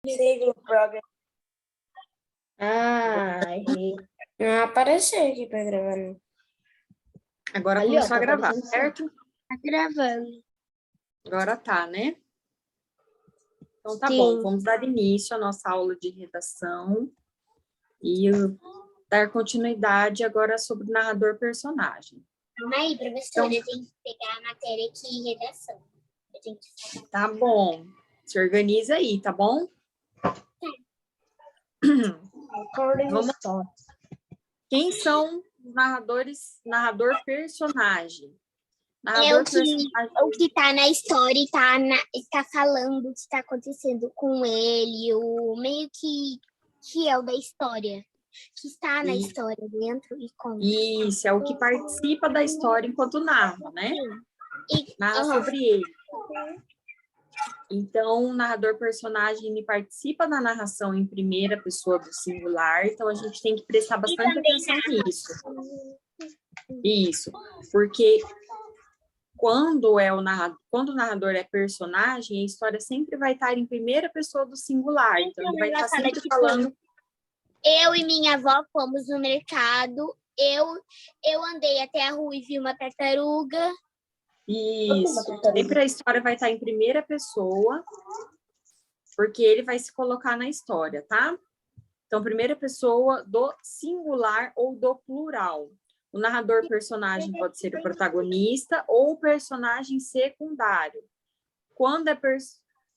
Siglo Progress. Errei. Não apareceu aqui para gravar, não. Agora Ali, ó, começou tá a gravar, aparecendo certo? Tá gravando. Agora tá, né? Então tá Sim. bom, vamos dar início à nossa aula de redação e dar continuidade agora sobre o narrador-personagem. Calma aí, professora, eu tenho que pegar a matéria aqui, redação. Eu tenho que... Tá bom. Se organiza aí, tá bom? Vamos. Quem são os narradores, narrador-personagem? O que tá na história e tá falando o que está acontecendo com ele, o meio que é o da história, que está na história dentro e conta. Isso, é o que participa da história enquanto narra, né? Narra sobre ele. Então, o narrador-personagem ele participa da narração em primeira pessoa do singular, então a gente tem que prestar bastante atenção nisso. Isso, porque quando o narrador é personagem, a história sempre vai estar em primeira pessoa do singular, então ele vai estar sempre falando... Eu e minha avó fomos no mercado, eu andei até a rua e vi uma tartaruga. Isso, sempre a história vai estar em primeira pessoa, porque ele vai se colocar na história, tá? Então, primeira pessoa do singular ou do plural. O narrador-personagem pode ser o protagonista ou o personagem secundário. Quando é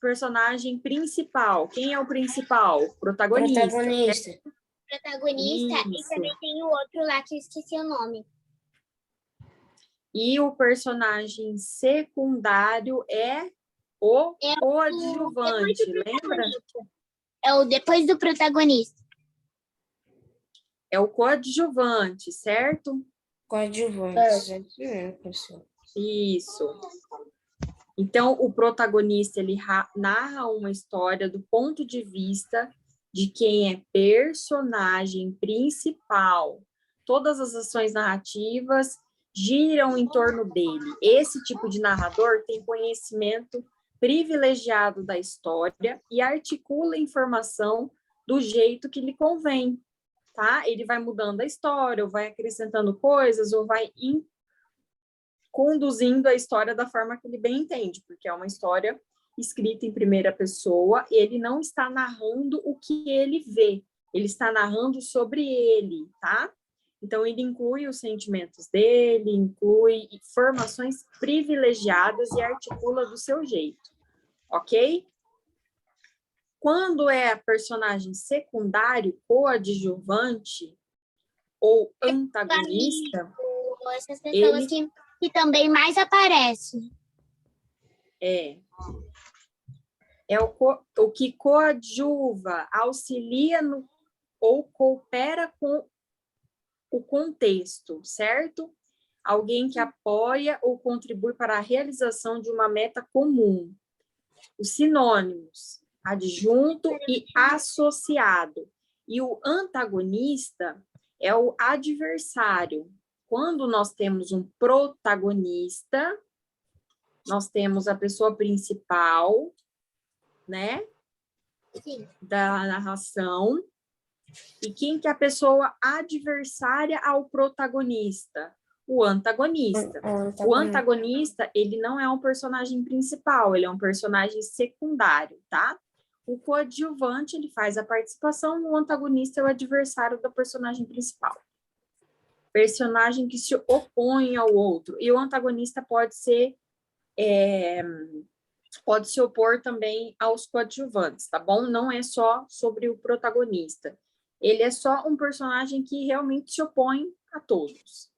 personagem principal, quem é o principal? Protagonista. Protagonista. Protagonista, Isso. e também tem o outro lá que eu esqueci o nome. E o personagem secundário é o coadjuvante, lembra? É o depois do protagonista. É o coadjuvante, certo? Coadjuvante. Pessoal. Isso. Então, o protagonista, ele narra uma história do ponto de vista de quem é personagem principal. Todas as ações narrativas giram em torno dele. Esse tipo de narrador tem conhecimento privilegiado da história e articula a informação do jeito que lhe convém, tá? Ele vai mudando a história, ou vai acrescentando coisas, ou vai conduzindo a história da forma que ele bem entende, porque é uma história escrita em primeira pessoa, ele não está narrando o que ele vê, ele está narrando sobre ele, tá? Então, ele inclui os sentimentos dele, inclui informações privilegiadas e articula do seu jeito, ok? Quando é personagem secundário, coadjuvante ou antagonista, Essas pessoas que também mais aparecem. É o que coadjuva, auxilia ou coopera com o contexto, certo? Alguém que apoia ou contribui para a realização de uma meta comum. Os sinônimos, adjunto e associado. E o antagonista é o adversário. Quando nós temos um protagonista, nós temos a pessoa principal, né? Sim. Da narração. E quem que é a pessoa adversária ao protagonista? O antagonista. O antagonista, ele não é um personagem principal, ele é um personagem secundário, tá? O coadjuvante, ele faz a participação, o antagonista é o adversário do personagem principal. Personagem que se opõe ao outro. E o antagonista pode se opor também aos coadjuvantes, tá bom? Não é só sobre o protagonista. Ele é só um personagem que realmente se opõe a todos.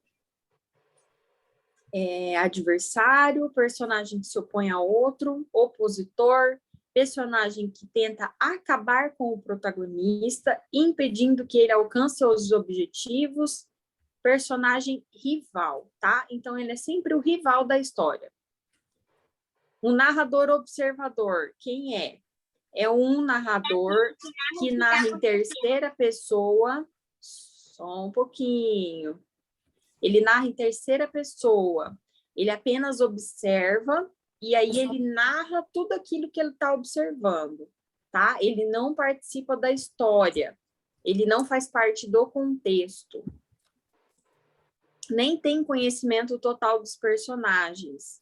Adversário, personagem que se opõe a outro, opositor, personagem que tenta acabar com o protagonista, impedindo que ele alcance seus objetivos, personagem rival, tá? Então, ele é sempre o rival da história. Um narrador observador, quem é? É um narrador que narra em terceira pessoa, só um pouquinho. Ele narra em terceira pessoa, ele apenas observa e aí ele narra tudo aquilo que ele está observando, tá? Ele não participa da história, ele não faz parte do contexto, nem tem conhecimento total dos personagens.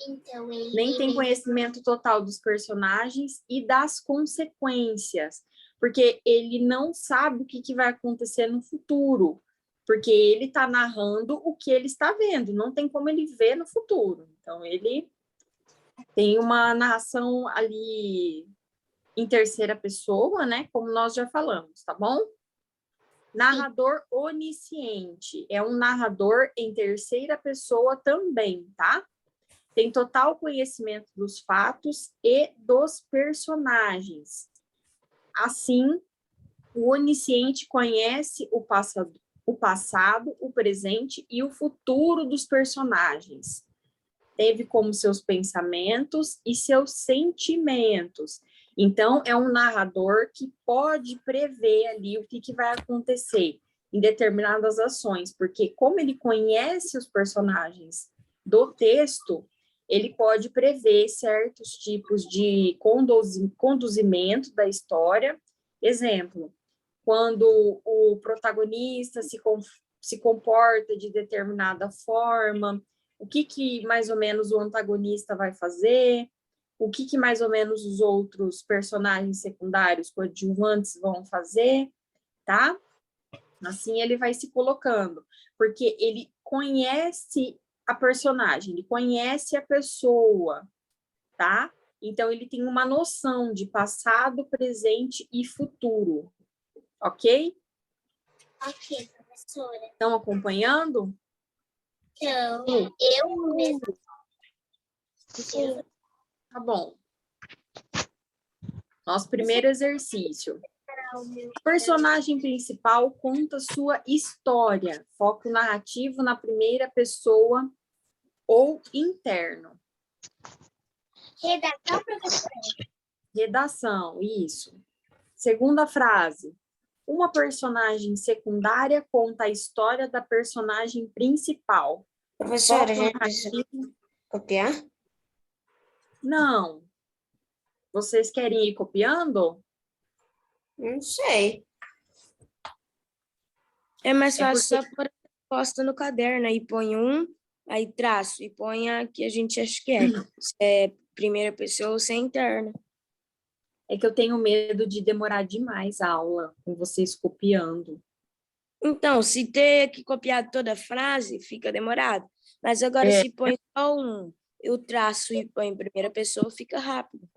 Então, ele Nem tem conhecimento total dos personagens e das consequências, porque ele não sabe o que vai acontecer no futuro, porque ele está narrando o que ele está vendo, não tem como ele ver no futuro. Então, ele tem uma narração ali em terceira pessoa, né? Como nós já falamos, tá bom? Narrador onisciente é um narrador em terceira pessoa também, tá? Tem total conhecimento dos fatos e dos personagens. Assim, o onisciente conhece o passado, o presente e o futuro dos personagens. Teve como seus pensamentos e seus sentimentos. Então, é um narrador que pode prever ali o que vai acontecer em determinadas ações, porque como ele conhece os personagens do texto, ele pode prever certos tipos de conduzimento da história. Exemplo, quando o protagonista se comporta de determinada forma, o que mais ou menos o antagonista vai fazer, o que mais ou menos os outros personagens secundários, coadjuvantes, vão fazer, tá? Assim ele vai se colocando, porque ele conhece a personagem, ele conhece a pessoa, tá? Então, ele tem uma noção de passado, presente e futuro, ok? Ok, professora. Estão acompanhando? Então, eu mesmo. Tá bom. Nosso primeiro exercício. O personagem principal conta sua história, foco narrativo na primeira pessoa ou interno. Redação, professora. Redação, isso. Segunda frase. Uma personagem secundária conta a história da personagem principal. Professora, a Foco gente precisa narrativo. copiar? Não. Vocês querem ir copiando? Não sei. É mais É fácil só pôr a resposta no caderno, aí põe um, aí traço, e põe a que a gente acha que é. Se é primeira pessoa ou se é interna. É que eu tenho medo de demorar demais a aula com vocês copiando. Então, se ter que copiar toda a frase, fica demorado. Mas agora, se põe só um, eu traço e põe em primeira pessoa, fica rápido.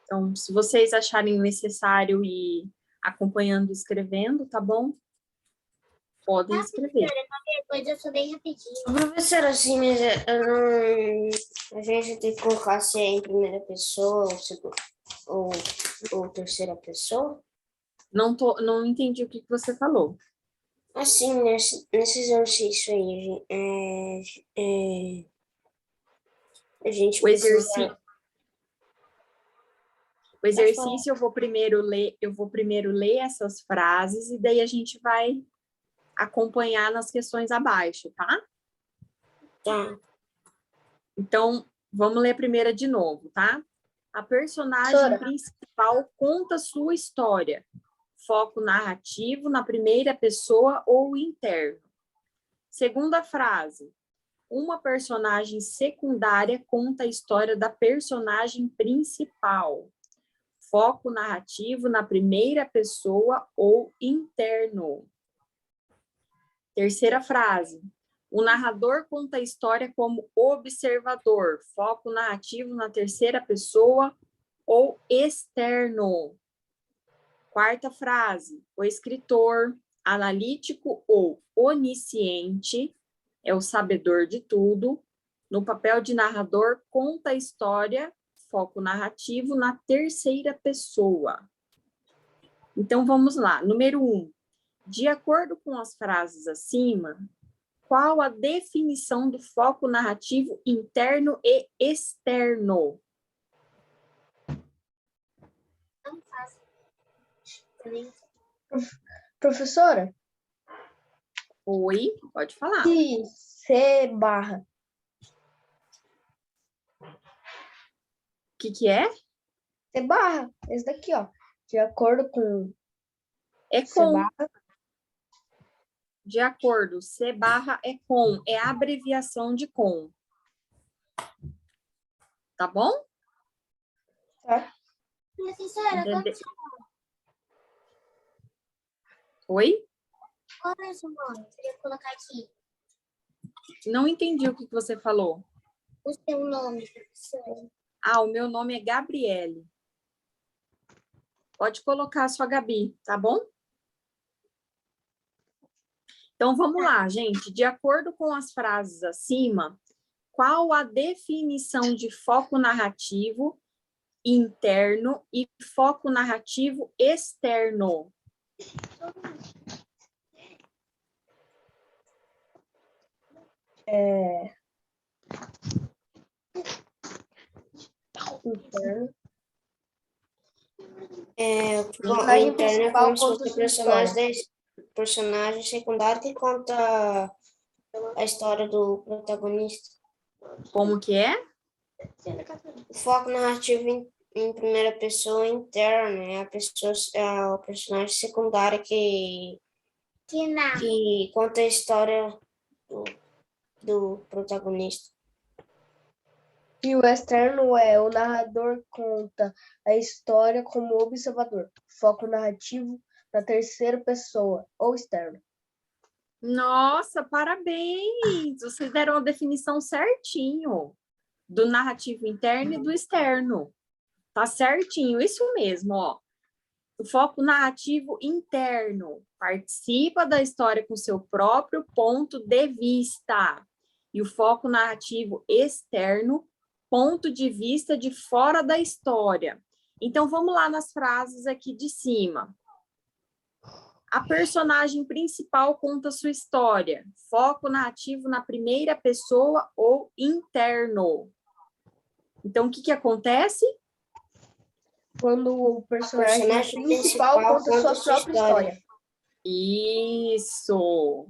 Então, se vocês acharem necessário ir acompanhando e escrevendo, tá bom? Podem escrever. Qualquer coisa, eu sou bem rapidinho. Professora, assim, mas eu não... a gente tem que colocar se é em primeira pessoa ou terceira pessoa? Não entendi o que você falou. Assim, nesse exercício aí, a gente O exercício, precisa... eu vou primeiro ler essas frases e daí a gente vai acompanhar nas questões abaixo, tá? Tá. Então, vamos ler a primeira de novo, tá? A personagem principal conta sua história. Foco narrativo na primeira pessoa ou interno. Segunda frase. Uma personagem secundária conta a história da personagem principal. Foco narrativo na primeira pessoa ou interno. Terceira frase. O narrador conta a história como observador. Foco narrativo na terceira pessoa ou externo. Quarta frase. O escritor, analítico ou onisciente, é o sabedor de tudo. No papel de narrador, conta a história, foco narrativo na terceira pessoa. Então, vamos lá. Número 1. De acordo com as frases acima, qual a definição do foco narrativo interno e externo? Não faço. Professora, Oi, pode falar. se C barra que é? C barra. Esse daqui, ó. De acordo com É C com. barra. De acordo. C barra é com. É a abreviação de com. Tá bom? Tá? Professora, Entende- Oi? qual é o seu nome? Queria colocar aqui Não entendi o que você falou. o seu nome, professora. Ah, o meu nome é Gabriele. Pode colocar a sua Gabi, tá bom? Então, vamos lá, gente. De acordo com as frases acima, qual a definição de foco narrativo interno e foco narrativo externo? Interno. O interno é como se conta fosse sua personagem secundário que conta a história do protagonista. Como que é? O foco narrativo em primeira pessoa interna é o personagem secundário que conta a história do protagonista. E o externo é o narrador conta a história como observador. Foco narrativo na terceira pessoa ou externo. Nossa, parabéns! Vocês deram a definição certinho do narrativo interno e do externo. Tá certinho, isso mesmo, ó. O foco narrativo interno participa da história com seu próprio ponto de vista. E o foco narrativo externo, ponto de vista de fora da história. Então, vamos lá nas frases aqui de cima. A personagem principal conta sua história. Foco narrativo na primeira pessoa ou interno. Então, o que acontece? Quando o personagem personagem principal conta sua própria história. Isso.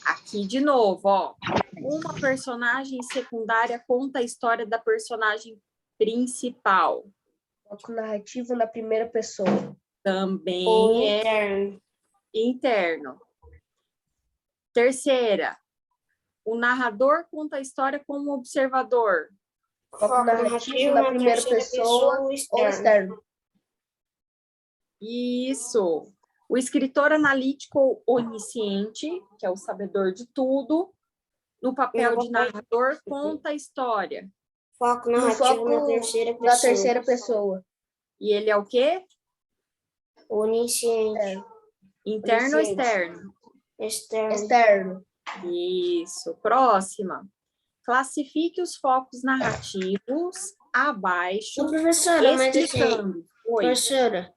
Aqui de novo, ó. Uma personagem secundária conta a história da personagem principal. Foco narrativo na primeira pessoa. Também Ou é interno. interno. Terceira, o narrador conta a história como observador. Foco narrativo na primeira pessoa ou externo. Isso. O escritor analítico ou onisciente, que é o sabedor de tudo, no papel de narrador, conta a história. Foco No narrativo foco na terceira pessoa. da terceira pessoa. E ele é o quê? Onisciente. Interno ou Onisciente. externo? Externo. Externo. Isso. Próxima. Classifique os focos narrativos abaixo, Ô, professora, mas assim, explicando. Oi. professora,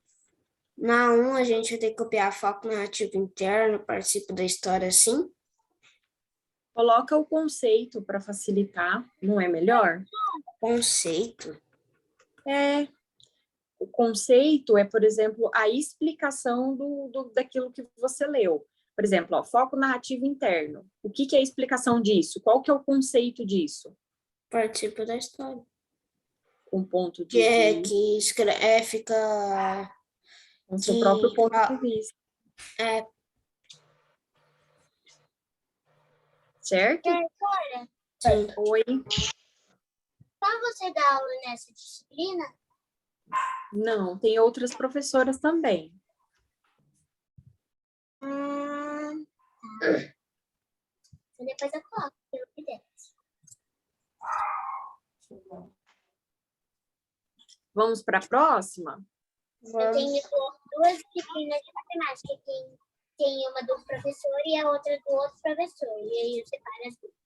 na 1 a gente vai ter que copiar foco narrativo interno, participa da história assim? Coloca o conceito para facilitar, não é melhor? Conceito? É. O conceito é, por exemplo, a explicação daquilo que você leu. Por exemplo, ó, foco narrativo interno. O que é a explicação disso? Qual que é o conceito disso? Participa da história. Um ponto de Que é vista, que fica. com seu próprio ponto de vista. É, Certo? sim. Oi? Só você dá aula nessa disciplina? Não, tem outras professoras também. Depois eu coloco, pelo que der. Vamos para a próxima? Eu tenho duas disciplinas de matemática. Tem uma do professor e a outra do outro professor. E aí eu separo as duas.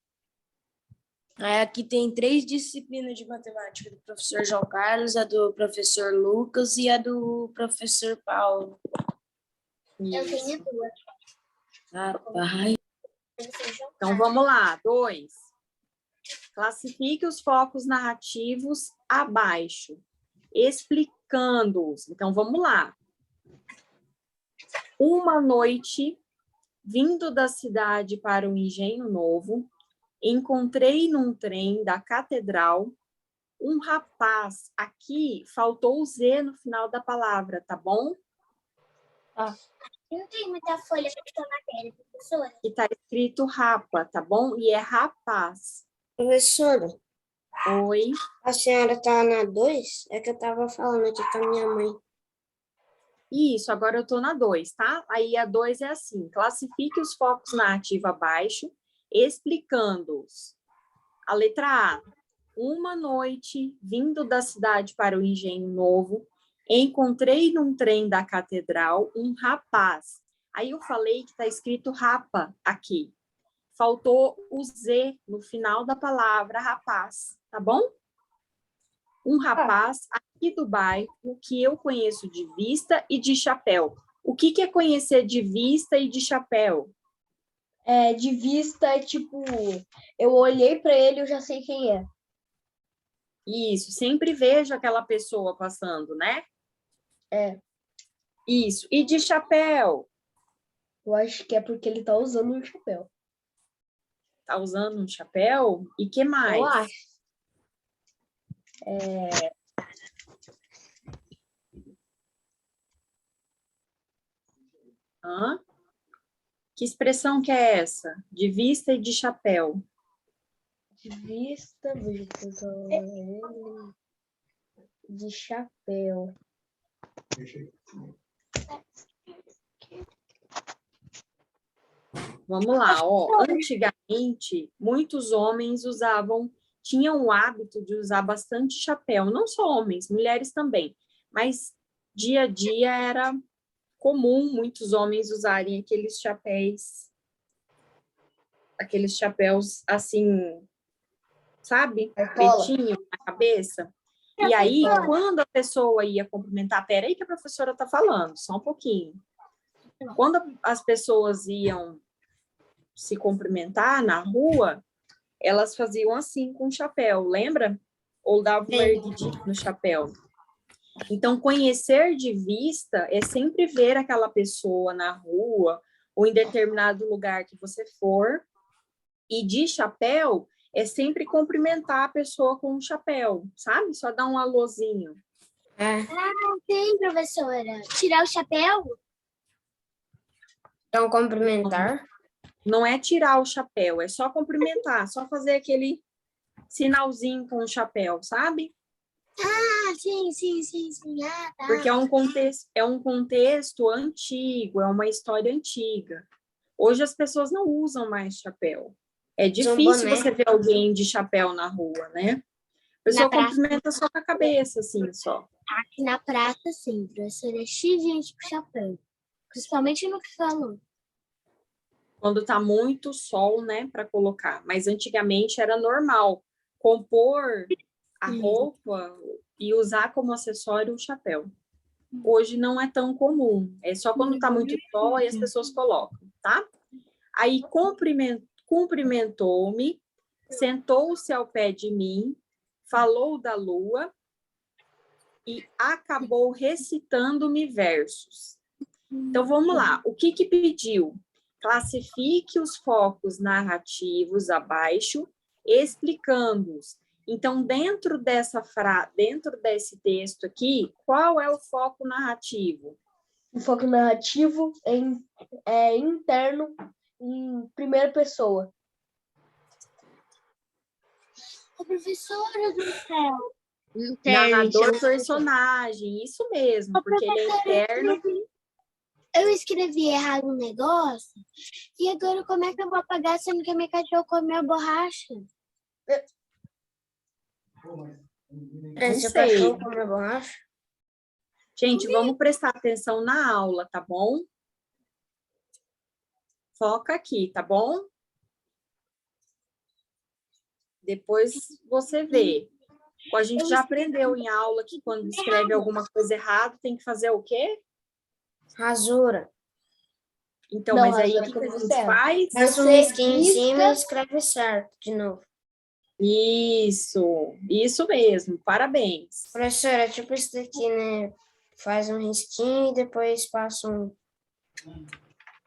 Aqui tem 3 disciplinas de matemática, do professor João Carlos, a do professor Lucas e a do professor Paulo. Eu Isso. tenho duas. Rapaz. Professor João Então, vamos lá. 2. Classifique os focos narrativos abaixo, explicando-os. Então, vamos lá. Uma noite, vindo da cidade para o Engenho Novo, encontrei num trem da catedral um rapaz. Aqui faltou o Z no final da palavra, tá bom? Não tem muita folha para essa matéria, professora. Que tá escrito rapa, tá bom? E é rapaz. Professora, Oi. a senhora tá na 2? É que eu tava falando aqui com a minha mãe. Isso, agora eu tô na 2, tá? Aí a 2 é assim: classifique os focos narrativa abaixo, explicando-os. A letra A. Uma noite, vindo da cidade para o Engenho Novo, encontrei num trem da catedral um rapaz. Aí eu falei que tá escrito rapa aqui. Faltou o Z no final da palavra rapaz, tá bom? Um rapaz aqui do bairro que eu conheço de vista e de chapéu. O que é conhecer de vista e de chapéu? De vista é tipo, eu olhei para ele, eu já sei quem é. Isso, sempre vejo aquela pessoa passando, né? Isso. E de chapéu? Eu acho que é porque ele tá usando um chapéu. Tá usando um chapéu? E que mais? Eu acho. Hã? Que expressão que é essa? De vista e de chapéu. De vista, veja que eu tô ele. De chapéu. Vamos lá, ó. Antigamente, muitos homens tinham o hábito de usar bastante chapéu. Não só homens, mulheres também. Mas dia a dia era comum muitos homens usarem aqueles chapéus assim, sabe? Cartola. Pretinho na cabeça. E aí, quando a pessoa ia cumprimentar, peraí que a professora está falando, só um pouquinho. Quando as pessoas iam se cumprimentar na rua, elas faziam assim com o chapéu, lembra? Ou davam uma erguidinha no chapéu. Então, conhecer de vista é sempre ver aquela pessoa na rua ou em determinado lugar que você for. E de chapéu é sempre cumprimentar a pessoa com um chapéu, sabe? Só dar um alôzinho. Sim, professora. Tirar o chapéu? Então, cumprimentar. Não é tirar o chapéu, é só cumprimentar, só fazer aquele sinalzinho com o chapéu, sabe? Sim. Ah, tá. Porque é um contexto antigo, é uma história antiga. Hoje as pessoas não usam mais chapéu. É difícil você ver alguém de chapéu na rua, né? A pessoa cumprimenta só com a cabeça, assim, só. Aqui na praça, sim, professora. X gente com chapéu. Principalmente no que falou. Quando tá muito sol, né, para colocar. Mas antigamente era normal compor a roupa e usar como acessório o chapéu. Hoje não é tão comum. É só quando tá muito sol e as pessoas colocam, tá? Aí cumprimentou-me, sentou-se ao pé de mim, falou da lua e acabou recitando-me versos. Então, vamos lá. O que pediu? Classifique os focos narrativos abaixo, explicando-os. Então, dentro desse texto aqui, qual é o foco narrativo? O foco narrativo é interno, em primeira pessoa. Professora do céu. Narrador, personagem, isso mesmo, porque ele é interno. Eu escrevi errado um negócio, e agora como é que eu vou apagar sendo que a minha cachorra comeu a borracha? Seu cachorro comeu borracha? Gente, vamos prestar atenção na aula, tá bom? Foca aqui, tá bom? Depois você vê. A gente já aprendeu em aula que quando escreve alguma coisa errada, tem que fazer o quê? Rasura. Então, Não, mas aí o que a gente faz? Faz um risquinho em cima e escreve certo de novo. Isso mesmo, parabéns. Professora, tipo isso daqui, né? Faz um risquinho e depois passa um...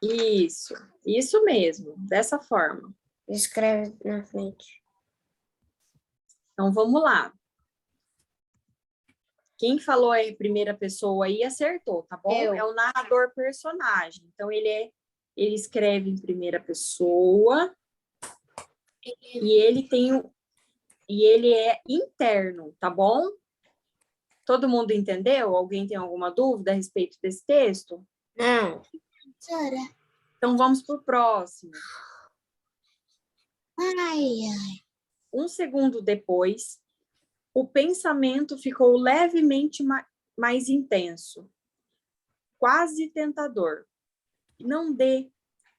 Isso mesmo, dessa forma. Escreve na frente. Então, vamos lá. Quem falou aí primeira pessoa aí acertou, tá bom? Eu. É o narrador personagem. Então, ele escreve em primeira pessoa e ele é interno, tá bom? Todo mundo entendeu? Alguém tem alguma dúvida a respeito desse texto? Não. Professora, Então, vamos para o próximo. ai, Um segundo depois, o pensamento ficou levemente mais intenso, quase tentador. Não dê,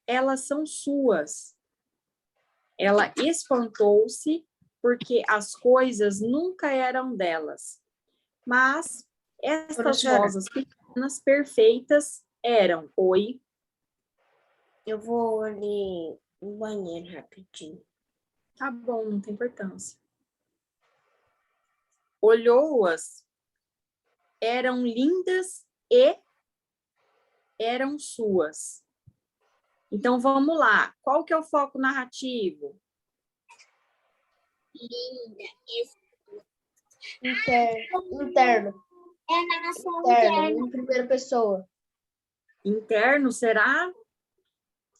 elas são suas. Ela espantou-se porque as coisas nunca eram delas. Mas estas Professora. rosas pequenas, perfeitas, eram. Oi? Eu vou ali no banheiro rapidinho. Tá bom, não tem importância. Olhou-as, eram lindas e eram suas. Então, vamos lá. Qual que é o foco narrativo? linda. Interno. É a narração Interno, interna. em primeira pessoa. Interno, será?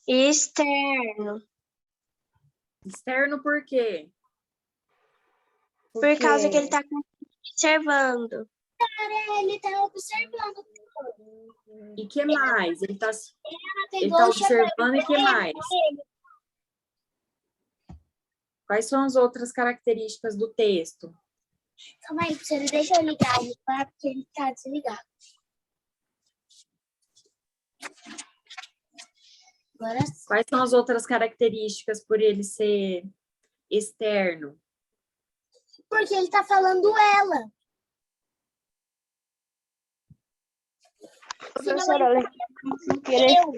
Externo. Externo por quê? Por causa que ele está observando. Ele tá observando. E que mais? Ele tá Pegou o chapéu. observando e que mais? Quais são as outras características do texto? Calma aí, professora, deixa eu ligar o celular porque ele tá desligado. Agora sim. Quais são as outras características por ele ser externo? Porque ele tá falando ela. Professora, Eu.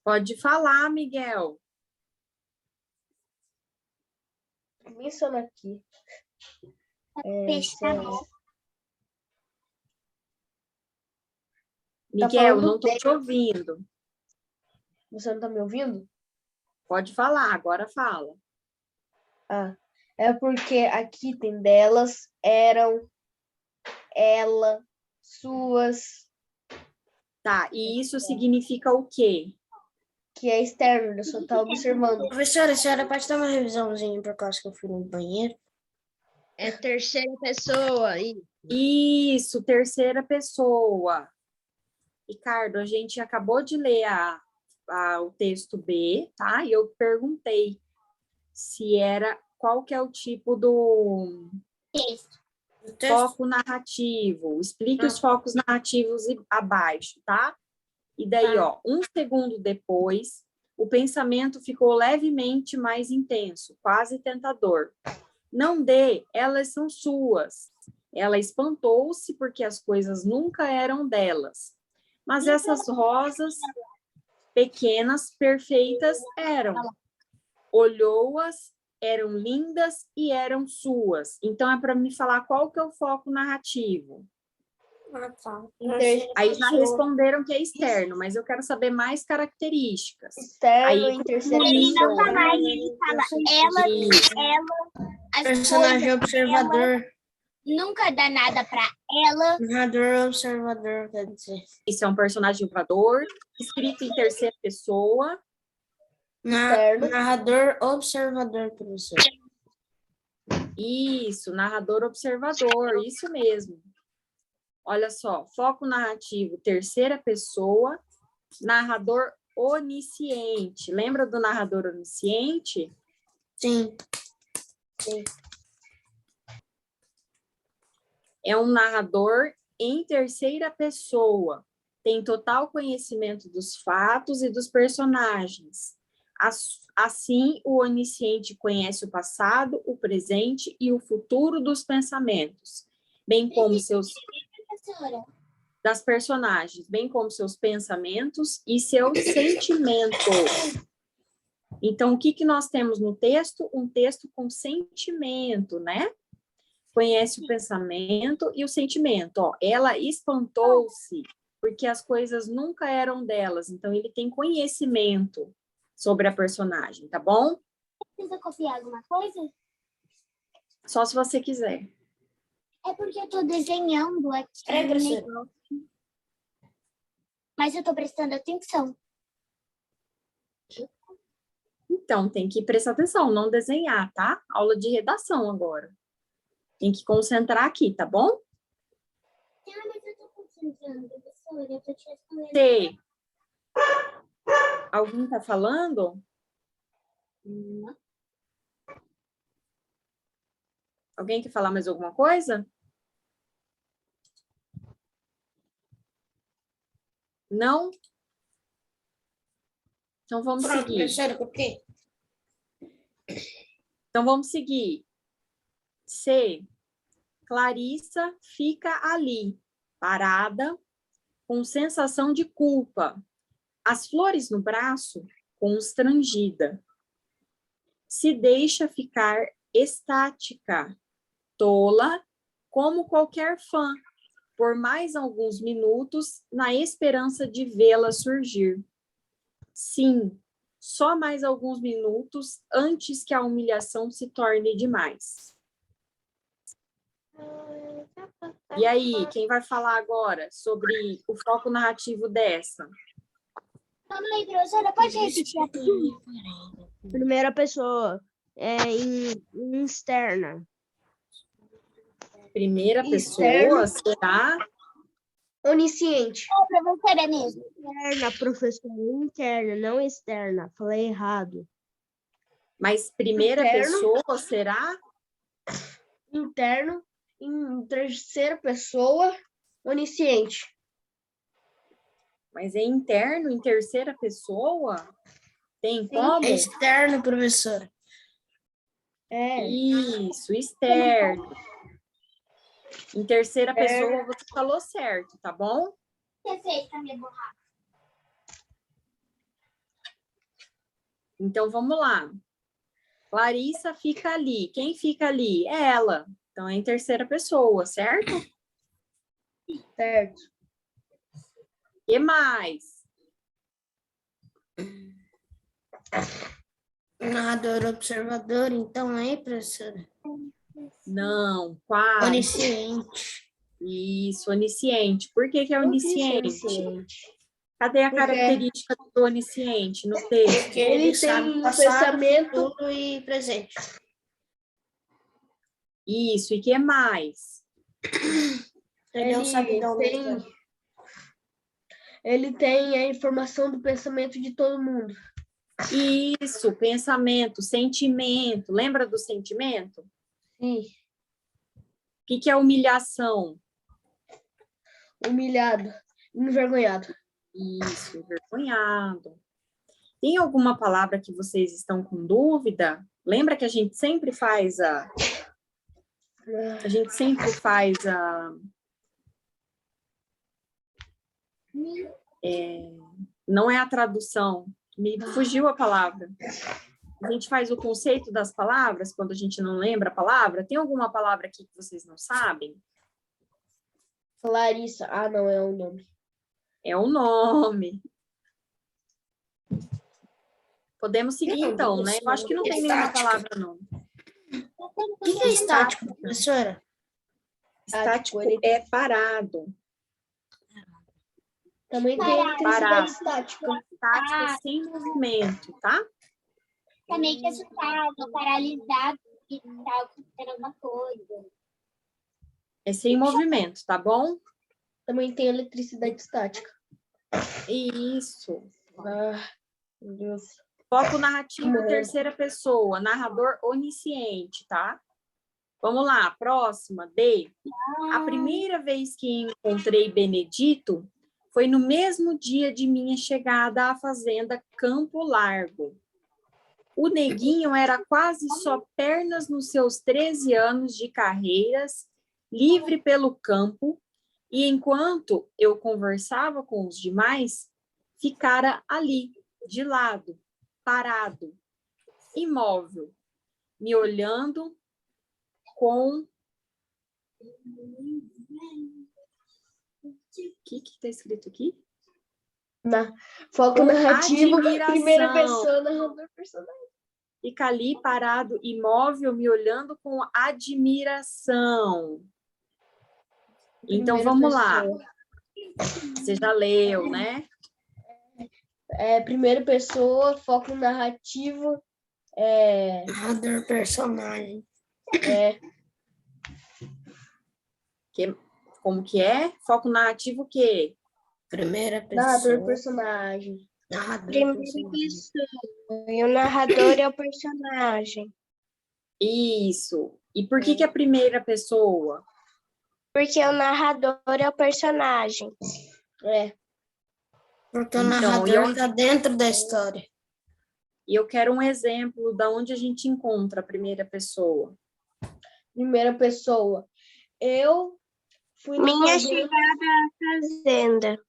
Pode falar, Miguel. Pensando aqui. Peixe tá sério. bom. Miguel, falando não estou dele. te ouvindo. Você não tá me ouvindo? Pode falar, agora fala. Ah, é porque aqui tem delas, eram, ela, suas, Tá, e isso significa o quê? que é externo, eu só tá observando. Professora, a senhora pode dar uma revisãozinha por causa que eu fui no banheiro? é terceira pessoa. Isso, terceira pessoa. Ricardo, a gente acabou de ler o texto B, tá? E eu perguntei qual que é o tipo do O texto? foco narrativo. Explique os focos narrativos abaixo, tá? E daí, Tá. ó, um segundo depois, o pensamento ficou levemente mais intenso, quase tentador. Não dê, elas são suas. Ela espantou-se porque as coisas nunca eram delas. Mas essas rosas pequenas, perfeitas, eram. Olhou-as, eram lindas e eram suas. Então, é para me falar qual que é o foco narrativo. Ah, tá. Aí já responderam que é externo, mas eu quero saber mais características. Externo Aí, em terceira Ele não pessoa. fala mais, ele fala ela, as Personagem coisas, observador. nunca dá nada pra ela. Narrador observador, quer dizer. isso é um personagem observador, escrito em terceira pessoa. Externo. Narrador observador, professor. Isso, narrador observador, isso mesmo. Olha só, foco narrativo, terceira pessoa, narrador onisciente. Lembra do narrador onisciente? Sim. É um narrador em terceira pessoa. Tem total conhecimento dos fatos e dos personagens. Assim, o onisciente conhece o passado, o presente e o futuro dos pensamentos, bem como das personagens, bem como seus pensamentos e seus sentimentos. Então, o que nós temos no texto? Um texto com sentimento, né? Conhece o pensamento e o sentimento. Ó, ela espantou-se porque as coisas nunca eram delas. Então, ele tem conhecimento sobre a personagem, tá bom? Precisa copiar alguma coisa? Só se você quiser. É porque eu tô desenhando aqui Peraí, no professora. negócio. Mas eu tô prestando atenção. Então, tem que prestar atenção, não desenhar, tá? Aula de redação agora. Tem que concentrar aqui, tá bom? Ah, mas eu tô concentrando, professora. Eu tô te respondendo. Sei. Alguém tá falando? Não. Alguém quer falar mais alguma coisa? Não? Então vamos Pronto, seguir. professora, copiei. Então vamos seguir. C. Clarissa fica ali, parada, com sensação de culpa. As flores no braço, constrangida. Se deixa ficar estática, tola, como qualquer fã, por mais alguns minutos, na esperança de vê-la surgir. Sim, só mais alguns minutos antes que a humilhação se torne demais. E aí, quem vai falar agora sobre o foco narrativo dessa? Calma aí, professora. Pode repetir aqui? Primeira pessoa. Em externa. Primeira Externo. pessoa será Onisciente. É, professora mesmo. Interna, professora. Interna, não externa. Falei errado. mas primeira Interno. pessoa será Interno. Em terceira pessoa. Onisciente. mas é interno em terceira pessoa? Tem como? É externo, professora. Isso, externo. Em terceira pessoa você falou certo, tá bom? Você fez pra me borrar. Então vamos lá. Clarissa fica ali. Quem fica ali? É ela. Então é em terceira pessoa, certo? Certo. E mais? Narrador observador, então, aí, professora? Não, quase. Onisciente. Isso, onisciente. Por que é Não disse onisciente? onisciente. Cadê a Porque- característica do onisciente no texto? Porque Ele sabe tem um passado, pensamento. futuro e presente. Isso, e que mais? Ele é o sabidão da tem, história. ele tem a informação do pensamento de todo mundo. Isso, pensamento, sentimento. Lembra do sentimento? Sim. O que é humilhação? Humilhado. Envergonhado. Isso, envergonhado. Tem alguma palavra que vocês estão com dúvida? Lembra que a gente sempre faz não é a tradução, me fugiu a palavra. A gente faz o conceito das palavras quando a gente não lembra a palavra. Tem alguma palavra aqui que vocês não sabem? Clarissa. Ah, não, é o nome. É o nome. Podemos seguir então, né? Eu acho que não tem nenhuma palavra, não. O que é estático, professora? Estático ele- é parado. Também tem Parado. eletricidade estática. Estático é sem movimento, tá? Também que assustado, paralisado, e tá acontecendo alguma coisa. É sem movimento, tá bom? Também tem eletricidade estática. Isso. Ah, meu Deus. Foco narrativo, Não. terceira pessoa, narrador onisciente, tá? Vamos lá, próxima, D. A primeira vez que encontrei Benedito foi no mesmo dia de minha chegada à fazenda Campo Largo. O neguinho era quase só pernas nos seus 13 anos de carreiras, livre pelo campo, e enquanto eu conversava com os demais, ficara ali, de lado, parado, imóvel, me olhando com... O que está escrito aqui? Foco Com narrativo, admiração. primeira pessoa, narrador personagem. Fica ali parado, imóvel, me olhando com admiração. Então, Primeira vamos lá. pessoa. Você já leu, né? Primeira pessoa, foco narrativo, Narrador, personagem. Como que é? Foco narrativo o quê? Primeira narrador, pessoa. personagem. Narrador, Primeira personagem. pessoa. E o narrador é o personagem. Isso. E por que a primeira pessoa? Porque o narrador é o personagem. Porque o Então, narrador e onde- está dentro da história. E eu quero um exemplo da onde a gente encontra a primeira pessoa. Primeira pessoa. Eu fui na Minha fazenda. chegada à fazenda.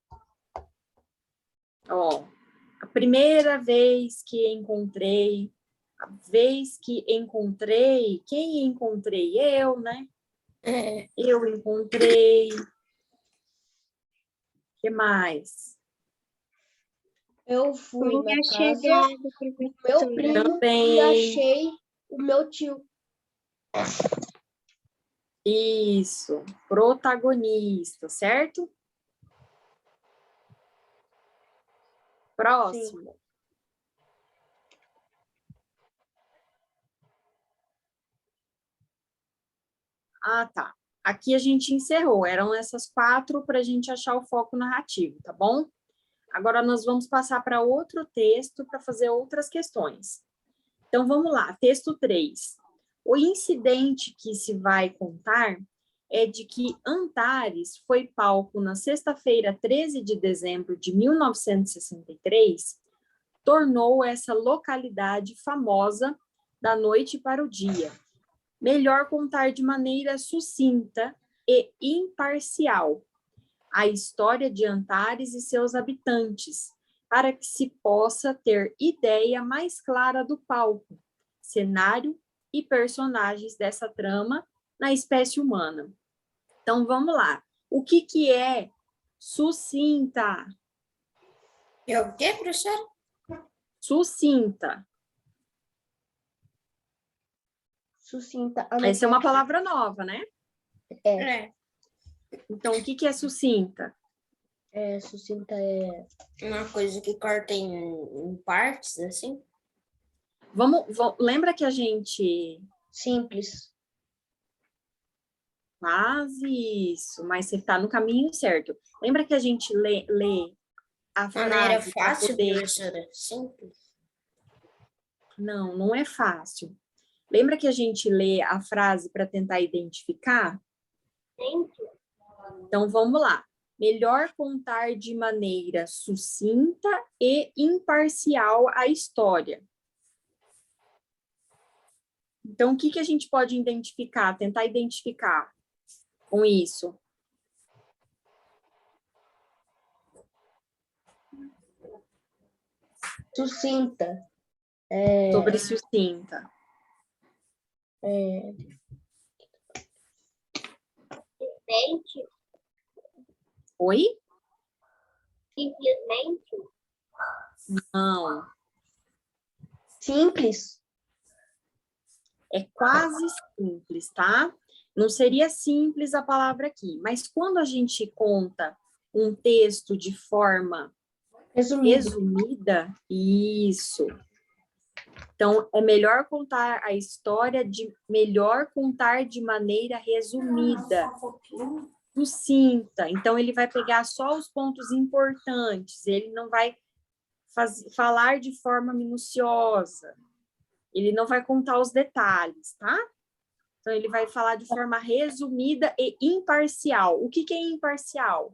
Ó, a primeira vez que encontrei, a vez que encontrei, quem encontrei? Eu, né? Eu encontrei. O que mais? Eu fui Minha na casa chegada, do meu professora. primo e Também. achei o meu tio. Isso, protagonista, certo? Próximo. Ah, tá. Aqui a gente encerrou. Eram essas 4 para a gente achar o foco narrativo, tá bom? Agora nós vamos passar para outro texto para fazer outras questões. Então, vamos lá. Texto 3. O incidente que se vai contar é de que Antares foi palco na sexta-feira, 13 de dezembro de 1963, tornou essa localidade famosa da noite para o dia. Melhor contar de maneira sucinta e imparcial a história de Antares e seus habitantes, para que se possa ter ideia mais clara do palco, cenário e personagens dessa trama na espécie humana. Então, vamos lá. O que é sucinta? É o quê, professor? Sucinta. Sucinta. Essa é uma palavra nova, né? É. Então, o que é sucinta? Sucinta é Uma coisa que corta em partes, assim. Lembra que a gente simples. faz isso, mas você está no caminho certo. Lembra que a gente lê a Maneira frase para fácil, poder... professora? Simples. Não, não é fácil. Lembra que a gente lê a frase para tentar identificar? Então, vamos lá. Melhor contar de maneira sucinta e imparcial a história. Então, o que a gente pode identificar, tentar identificar com isso? Sucinta. Sobre sucinta. Simplesmente. Oi? Simplesmente. Não. Simples. É quase simples, tá? Não seria simples a palavra aqui, mas quando a gente conta um texto de forma resumida, isso. Então, é melhor contar a história melhor contar de maneira resumida, sucinta. Então, ele vai pegar só os pontos importantes, ele não vai falar de forma minuciosa, ele não vai contar os detalhes, tá? Então, ele vai falar de forma resumida e imparcial. O que é imparcial?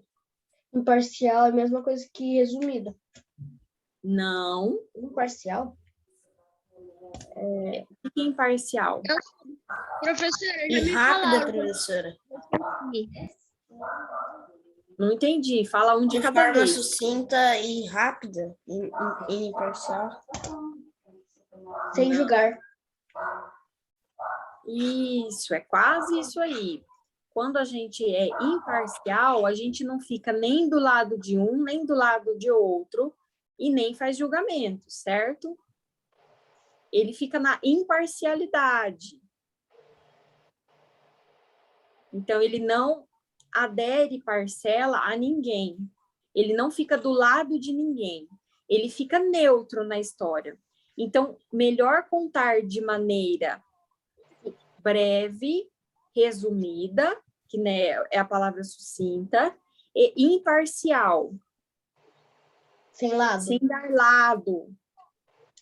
Imparcial é a mesma coisa que resumida. Não. Imparcial? O que é imparcial? Professora, E rápida, professora. Não entendi. Fala um de De cada forma vez. sucinta e rápida. E imparcial. Sem julgar. Isso, é quase isso aí. Quando a gente é imparcial, a gente não fica nem do lado de um, nem do lado de outro, e nem faz julgamento, certo? Ele fica na imparcialidade. Então, ele não adere parcela a ninguém. Ele não fica do lado de ninguém. Ele fica neutro na história. Então, melhor contar de maneira breve, resumida, que né, é a palavra sucinta, e imparcial. Sem lado. Sem dar lado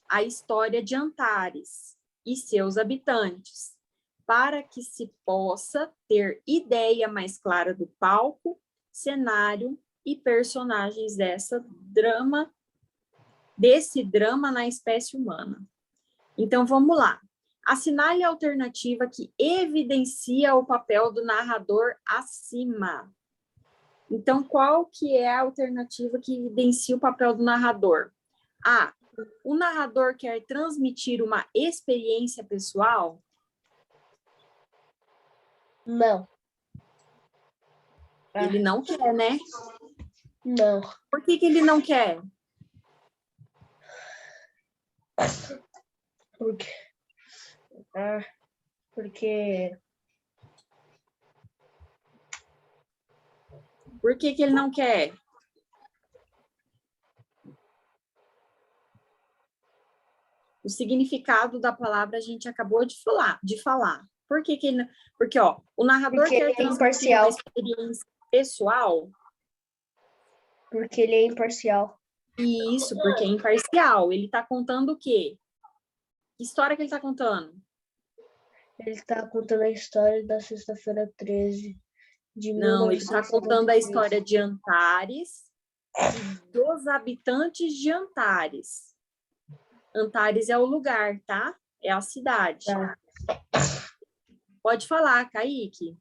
à história de Antares e seus habitantes, para que se possa ter ideia mais clara do palco, cenário e personagens desse drama na espécie humana. Então, vamos lá. Assinale a alternativa que evidencia o papel do narrador acima. Então, qual que é a alternativa que evidencia o papel do narrador? A. O narrador quer transmitir uma experiência pessoal? Não. Ele não quer, né? Não. Por que ele não quer? Porque... porque... Por que ele não quer? O significado da palavra a gente acabou de falar. Por que ele não... Porque, ó, o narrador Porque quer ele é transmitir imparcial. uma experiência pessoal. Porque ele é imparcial. Isso, porque é imparcial. Ele está contando o quê? Que história que ele está contando? Ele está contando a história da sexta-feira 13 de Não, ele está contando a 1973. história de Antares e dos habitantes de Antares. Antares é o lugar, tá? É a cidade. Tá. Pode falar, Kaique.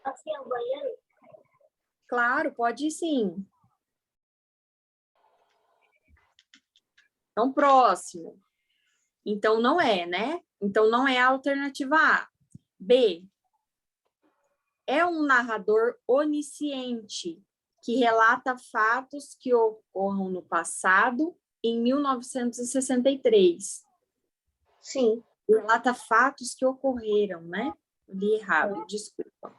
Assim, é o banheiro? Claro, pode sim. Então, próximo. Então, não é, né? Então, não é a alternativa A. B. É um narrador onisciente que relata fatos que ocorram no passado, em 1963. Sim. Relata fatos que ocorreram, né? Li errado, desculpa.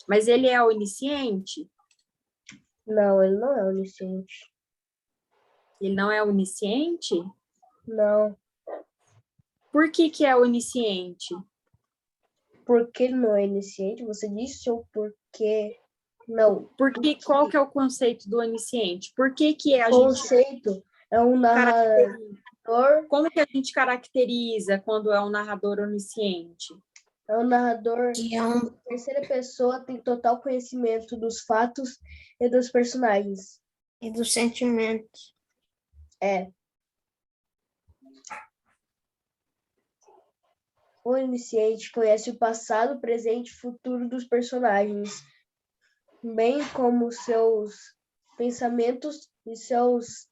Mas ele é onisciente? Não, ele não é onisciente. Ele não é onisciente? Não. Por que é onisciente? Porque ele não é onisciente? Você disse ou porque... Não. Porque qual que é o conceito do onisciente? Por que a O gente conceito é um narrador... como que a gente caracteriza quando é um narrador onisciente? É um narrador... Que é um Terceira pessoa tem total conhecimento dos fatos e dos personagens. e dos sentimentos. É. O onisciente conhece o passado, presente e futuro dos personagens, bem como seus pensamentos e seus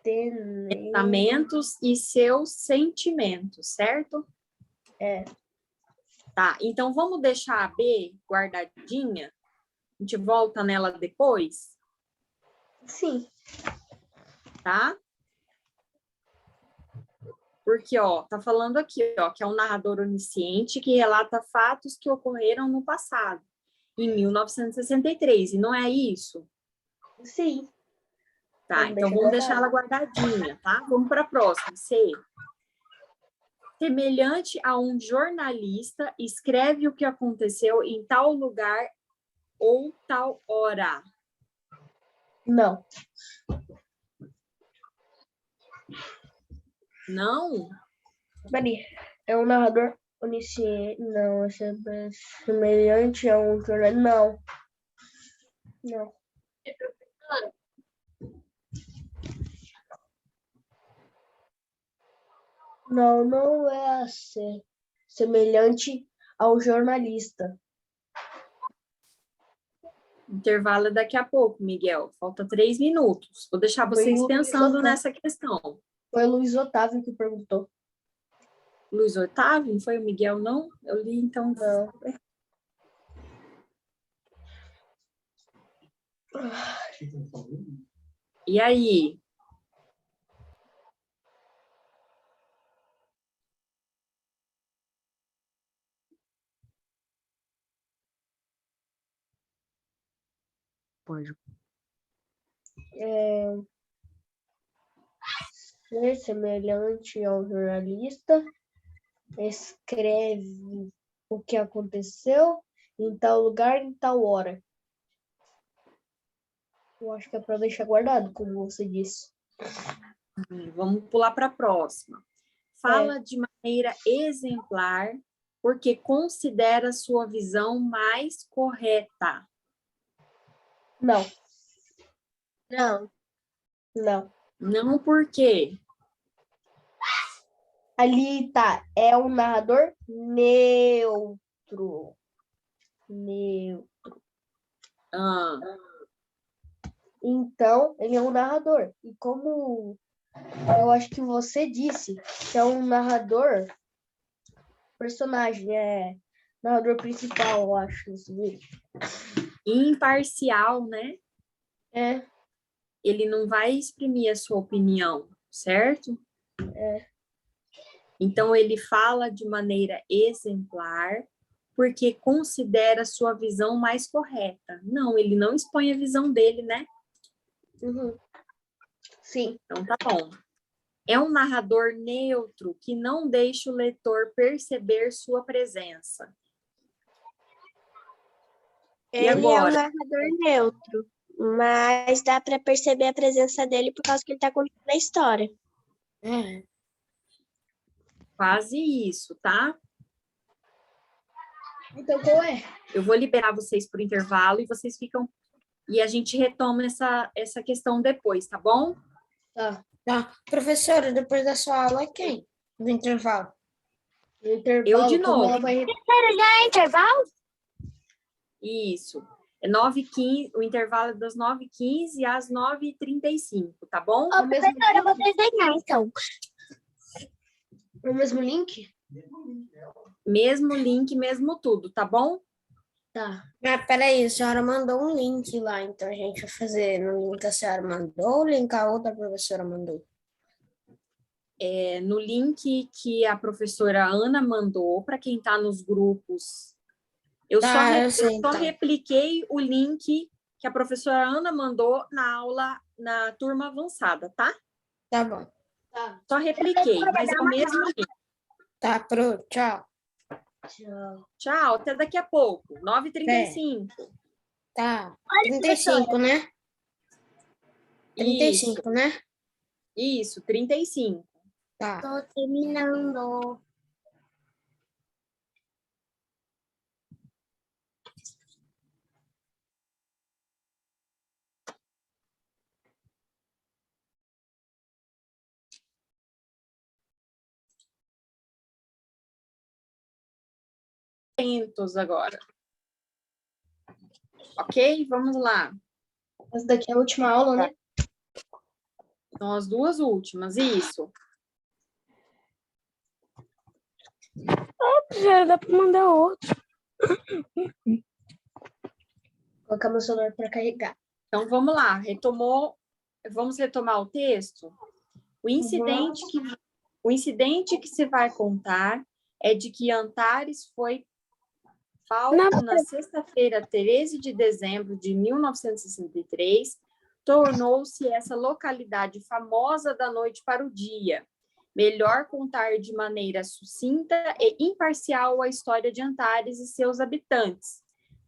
Pensamentos e seus sentimentos, certo? É. Tá, então vamos deixar a B guardadinha? A gente volta nela depois, Sim. tá? Porque, ó, tá falando aqui, ó, que é um narrador onisciente que relata fatos que ocorreram no passado, em 1963, e não é isso? Sim. Tá, então vamos deixar ela guardadinha, tá? Vamos para a próxima. C. Semelhante a um jornalista, escreve o que aconteceu em tal lugar ou tal hora. Não. Não? Peraí. É um narrador onisciente. Não, esse é semelhante a um jornalista. Não. Não. Não, não é assim. Semelhante ao jornalista. Intervalo é daqui a pouco, Miguel. Falta 3 minutos. Vou deixar vocês Foi o pensando Luiz nessa questão. Foi o Luiz Otávio que perguntou. Luiz Otávio, não foi o Miguel, não? Eu li, então... Não. E aí? Pode. Ser semelhante ao jornalista, escreve o que aconteceu em tal lugar, em tal hora. Eu acho que é para deixar guardado, como você disse. Vamos pular para a próxima. Fala de maneira exemplar, porque considera sua visão mais correta. Não, Não. não. Não por quê? Ali tá, é um narrador neutro. Ah, Então, ele é um narrador. E como eu acho que você disse, que é um narrador, personagem, narrador principal, eu acho, nesse vídeo. imparcial, né? É, Ele não vai exprimir a sua opinião, certo? Então, ele fala de maneira exemplar, porque considera sua visão mais correta. Não, ele não expõe a visão dele, né? sim. Então, tá bom. É um narrador neutro que não deixa o leitor perceber sua presença. Ele é um agora? narrador neutro, mas dá para perceber a presença dele por causa que ele está contando a história. Quase isso, tá? Então, qual é? Eu vou liberar vocês para o intervalo e vocês ficam... E a gente retoma essa questão depois, tá bom? Tá. Tá. Professora, depois da sua aula é quem? No intervalo. No intervalo, Eu de como novo. ela vai... É intervalo? Isso. É 9h15, o intervalo é das 9h15 às 9h35, tá bom? Ô, professora, eu vou desenhar, então. O mesmo link? Mesmo link, mesmo tudo, tá bom? Tá. Ah, peraí, a senhora mandou um link lá, então a gente vai fazer no link que a senhora mandou ou o link que a outra professora mandou? No link que a professora Ana mandou, para quem está nos grupos, eu Tá, eu só sei, então. repliquei o link que a professora Ana mandou na aula, na turma avançada, tá? Tá bom. Tá. Só repliquei, mas é o mesmo link. Tá, pronto, tchau. Tchau. Tchau, até daqui a pouco, 9h35. Tá. 35, né? 35, né? Isso, 35. Tá. Tô terminando. Atentos agora. Ok? Vamos lá. Essa daqui é a última aula, né? São as duas últimas, isso. Já dá para mandar outro. Vou colocar meu celular para carregar. Então, vamos lá. Vamos retomar o texto? O incidente que se vai contar é de que Antares foi falco na sexta-feira, 13 de dezembro de 1963, tornou-se essa localidade famosa da noite para o dia. Melhor contar de maneira sucinta e imparcial a história de Antares e seus habitantes,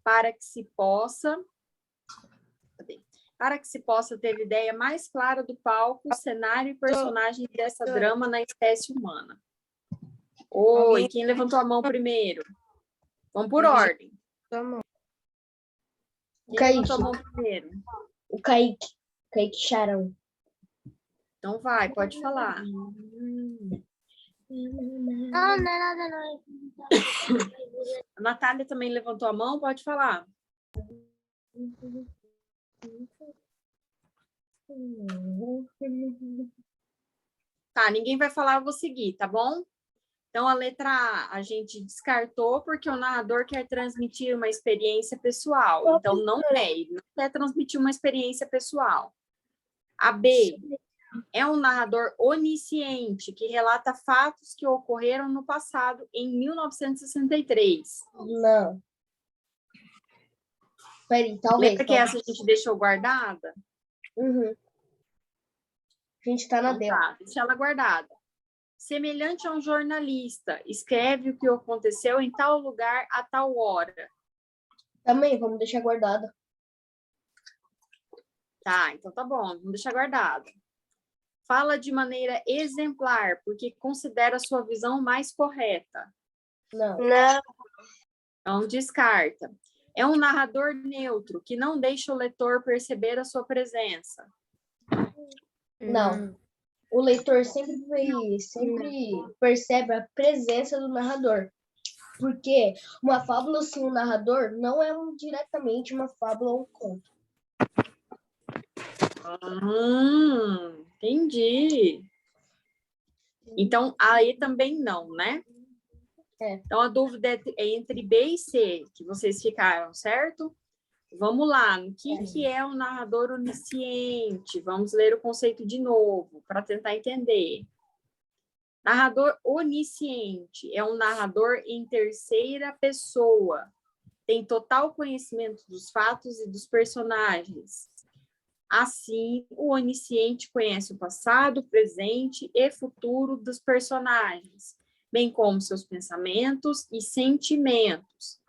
para que se possa ter ideia mais clara do palco, cenário e personagens dessa drama na espécie humana. Oi, quem levantou a mão primeiro? Vamos por ordem. Quem levantou a mão primeiro? O Kaique. Kaique Charão. Então vai, pode falar. Não, não é nada, não. A Natália também levantou a mão, pode falar. Tá, ninguém vai falar, eu vou seguir, tá bom? Então, a letra A gente descartou porque o narrador quer transmitir uma experiência pessoal. Então, não é, ele não quer transmitir uma experiência pessoal. A B é um narrador onisciente que relata fatos que ocorreram no passado, em 1963. Não. Peraí, talvez. Lembra que essa a gente deixou guardada? Uhum. A gente tá na Então dela. tá, deixa ela guardada. Semelhante a um jornalista, escreve o que aconteceu em tal lugar a tal hora. Também, vamos deixar guardada. Tá, então tá bom, vamos deixar guardada. Fala de maneira exemplar, porque considera a sua visão mais correta. Não. Então, descarta. É um narrador neutro, que não deixa o leitor perceber a sua presença. Não. O leitor sempre percebe a presença do narrador. Porque uma fábula sem um narrador não é diretamente uma fábula ou um conto. Entendi. Então, aí também não, né? É. Então, a dúvida é entre B e C, que vocês ficaram, certo? Vamos lá, o que é um narrador onisciente? Vamos ler o conceito de novo, para tentar entender. Narrador onisciente é um narrador em terceira pessoa. Tem total conhecimento dos fatos e dos personagens. Assim, o onisciente conhece o passado, presente e futuro dos personagens, bem como seus pensamentos e sentimentos.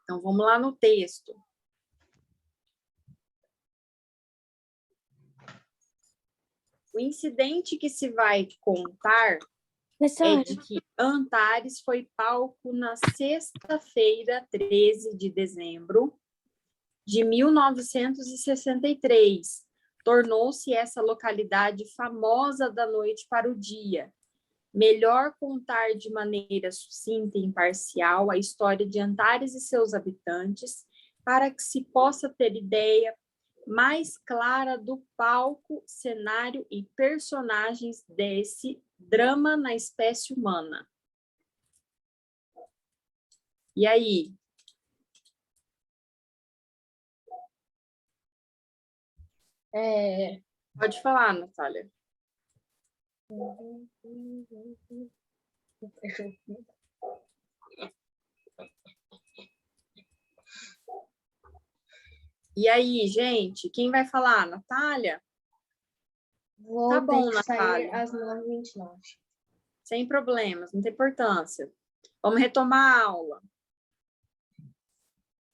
Então, vamos lá no texto. O incidente que se vai contar é de que Antares foi palco na sexta-feira, 13 de dezembro de 1963. Tornou-se essa localidade famosa da noite para o dia. Melhor contar de maneira sucinta e imparcial a história de Antares e seus habitantes, para que se possa ter ideia mais clara do palco, cenário e personagens desse drama na espécie humana. E aí? Pode falar, Natália. E aí, gente? Quem vai falar? Natália? Vou Tá bom, ter que sair Natália. às 9h29. Sem problemas, não tem importância. Vamos retomar a aula.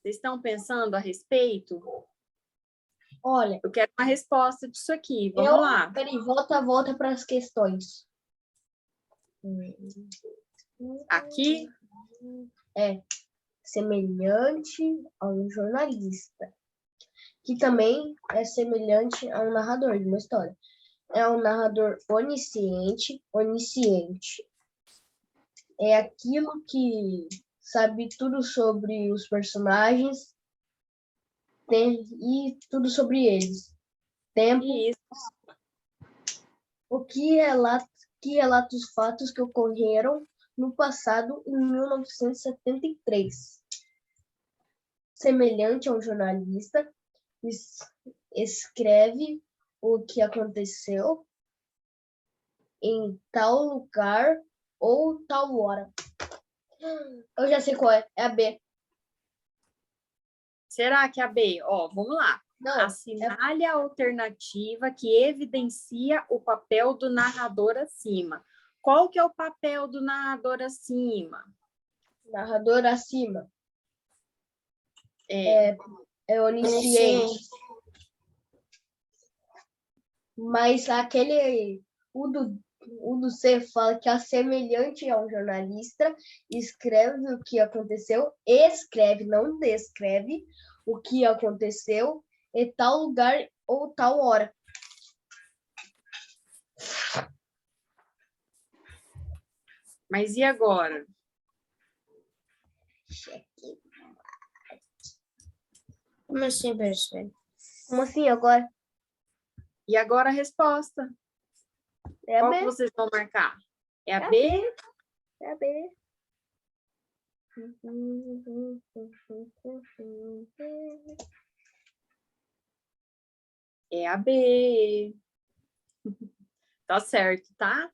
Vocês estão pensando a respeito? Olha, Eu quero uma resposta disso aqui. Vamos lá. Peraí, volta para as questões. Aqui, É semelhante a um jornalista, que também é semelhante a um narrador de uma história. É um narrador onisciente. É aquilo que sabe tudo sobre os personagens e tudo sobre eles. Tempo, isso. o que relata os fatos que ocorreram no passado em 1973. Semelhante a um jornalista, escreve o que aconteceu em tal lugar ou tal hora. Eu já sei qual é. É a B. Será que é a B? Ó, vamos lá. Não, Assinale a alternativa que evidencia o papel do narrador acima. Qual que é o papel do narrador acima? narrador acima. É É onisciente. Mas o do C fala que é semelhante a um jornalista, escreve o que aconteceu, escreve, não descreve o que aconteceu em tal lugar ou tal hora. Mas e agora? Como assim, professor? Como assim agora? E agora a resposta? É a Qual B. que vocês vão marcar? É a É a B? É a B. É a B. Tá certo, tá?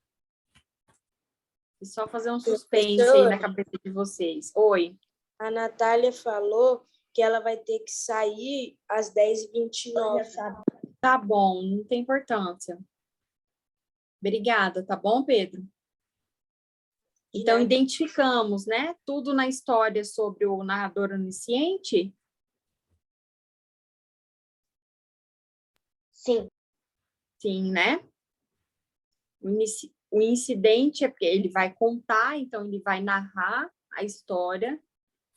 E só fazer um suspense aí na cabeça de vocês. Oi. A Natália falou que ela vai ter que sair às 10h29. Já sabe. Tá bom, não tem importância. Obrigada, tá bom, Pedro? Então, identificamos, né, tudo na história sobre o narrador onisciente? Sim. Sim, né? O incidente é porque ele vai contar, então ele vai narrar a história,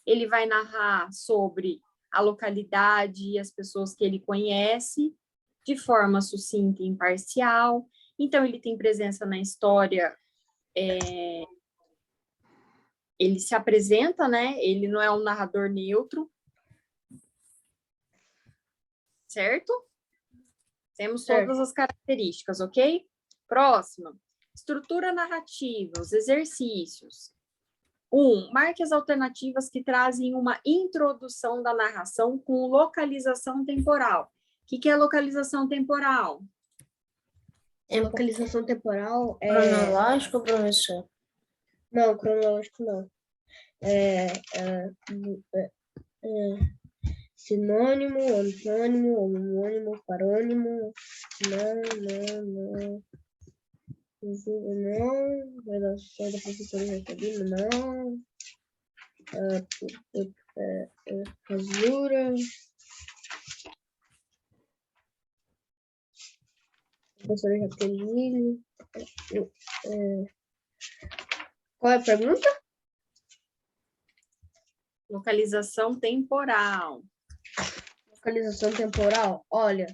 ele vai narrar sobre a localidade e as pessoas que ele conhece, de forma sucinta e imparcial. Então, ele tem presença na história, ele se apresenta, né? Ele não é um narrador neutro, certo? Temos todas as características, ok? Próxima. Estrutura narrativa, os exercícios. 1. Marque as alternativas que trazem uma introdução da narração com localização temporal. O que é localização temporal? Localização temporal é... Cronológico, professor? Não, cronológico não. Sinônimo, antônimo, homônimo, parônimo. Não. Não. Relação da professora Jacobina, não. Rasura. Professora Jaqueline. Qual é a pergunta? Localização temporal. Localização temporal? Olha,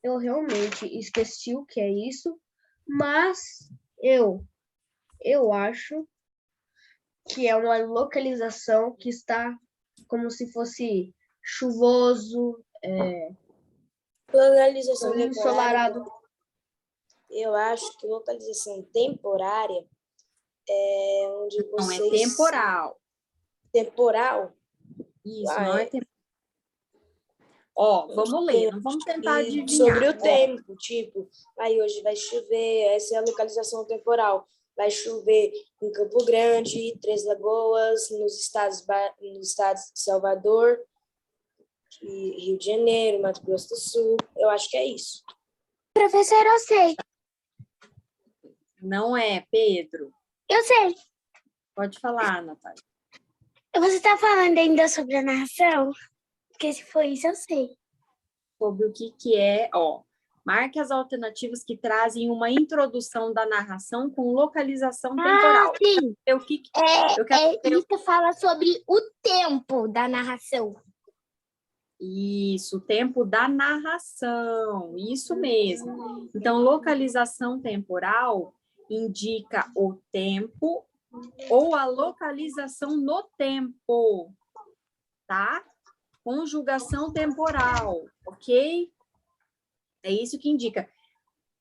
eu realmente esqueci o que é isso, mas eu acho que é uma localização que está como se fosse chuvoso, Localização temporária, ensolarado. eu acho que localização temporária é onde Não, é vocês... temporal. Temporal? Isso, não é temporal. Ó, vamos ler, não vamos tentar adivinhar. Sobre o tempo, tipo, aí hoje vai chover, essa é a localização temporal. Vai chover em Campo Grande, Três Lagoas, nos estados de Salvador, Rio de Janeiro, Mato Grosso do Sul. Eu acho que é isso. Professor, eu sei. Não é, Pedro? Eu sei. Pode falar, Natália. Você está falando ainda sobre a narração? Porque se for isso, eu sei. Sobre o que é, ó. Marque as alternativas que trazem uma introdução da narração com localização temporal. Sim. Isso fala sobre o tempo da narração. Isso, o tempo da narração, isso mesmo. Então, localização temporal indica o tempo ou a localização no tempo, tá? Conjugação temporal, ok? É isso que indica.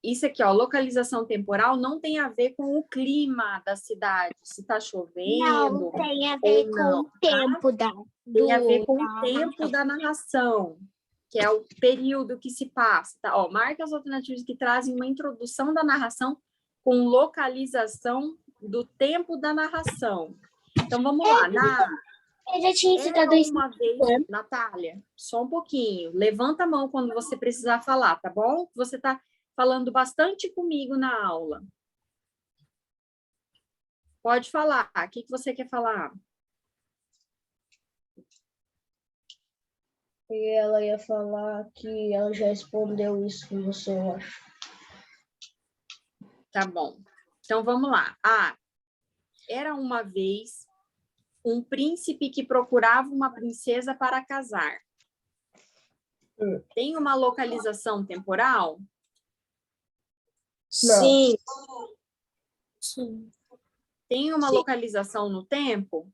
Isso aqui, ó, localização temporal não tem a ver com o clima da cidade, se está chovendo. Não, tem a ver com o tempo tem a ver com o tempo da narração, que é o período que se passa. Tá? Ó, marca as alternativas que trazem uma introdução da narração com localização do tempo da narração. Então, vamos lá. Eu já tinha citado isso. Uma vez, Natália, só um pouquinho. Levanta a mão quando você precisar falar, tá bom? Você está falando bastante comigo na aula. Pode falar. O que você quer falar? E ela ia falar que ela já respondeu isso com você, eu acho. Tá bom. Então, vamos lá. Era uma vez um príncipe que procurava uma princesa para casar. Tem uma localização temporal? Sim. Tem uma localização no tempo?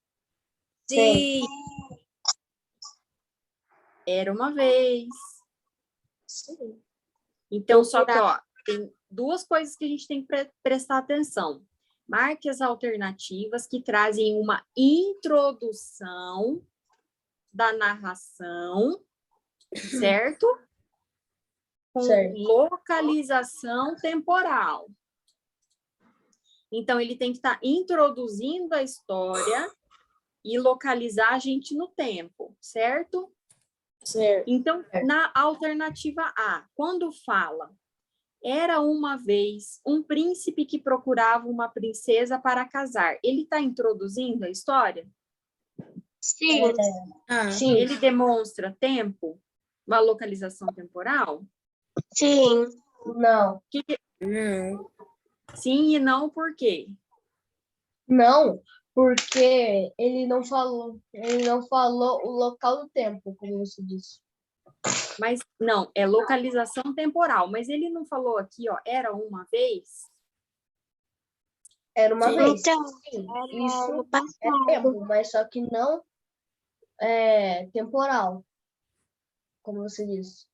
Sim. Era uma vez. Sim. Então, só que, ó, tem duas coisas que a gente tem que prestar atenção. Marque as alternativas que trazem uma introdução da narração, certo? Com localização temporal. Então, ele tem que estar introduzindo a história e localizar a gente no tempo, certo? Certo. Então, na alternativa A, quando fala, era uma vez um príncipe que procurava uma princesa para casar, ele está introduzindo a história? Sim. Sim. Ele demonstra tempo, uma localização temporal? Sim. Não. Não. Sim e não, por quê? Não, porque ele não falou o local do tempo, como você disse. Mas não, é localização temporal. Mas ele não falou aqui, ó, era uma vez? Era uma vez. Então, Sim, era isso no é passado. tempo, mas só que não é temporal, como você disse.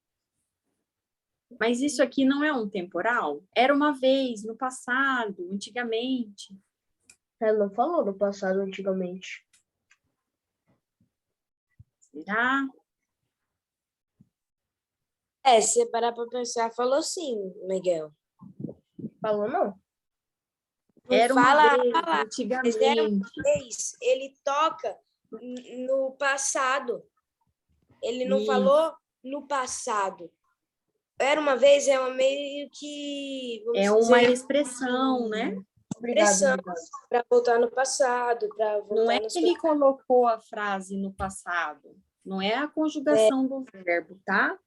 Mas isso aqui não é um temporal? Era uma vez, no passado, antigamente. Ela não falou no passado, antigamente. Será? Se você parar para pensar, falou sim, Miguel. Falou não. Era uma Fala, vez, mas era uma antigamente. vez, ele toca no passado. Ele não Isso. falou no passado. Era uma vez, é uma meio que, vamos É uma dizer, expressão, né? Obrigado, expressão obrigado. para voltar no passado, para voltar Não é nos que ele colocou a frase no passado. Não é a conjugação do verbo, tá?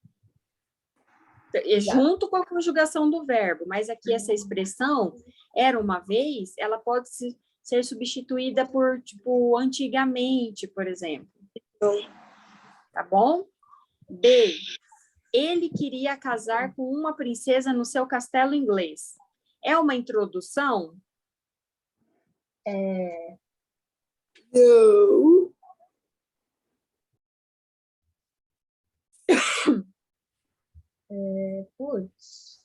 É junto com a conjugação do verbo, mas aqui essa expressão, era uma vez, ela pode ser substituída por, tipo, antigamente, por exemplo. Tá bom? B. Ele queria casar com uma princesa no seu castelo inglês. É uma introdução? Não. Putz.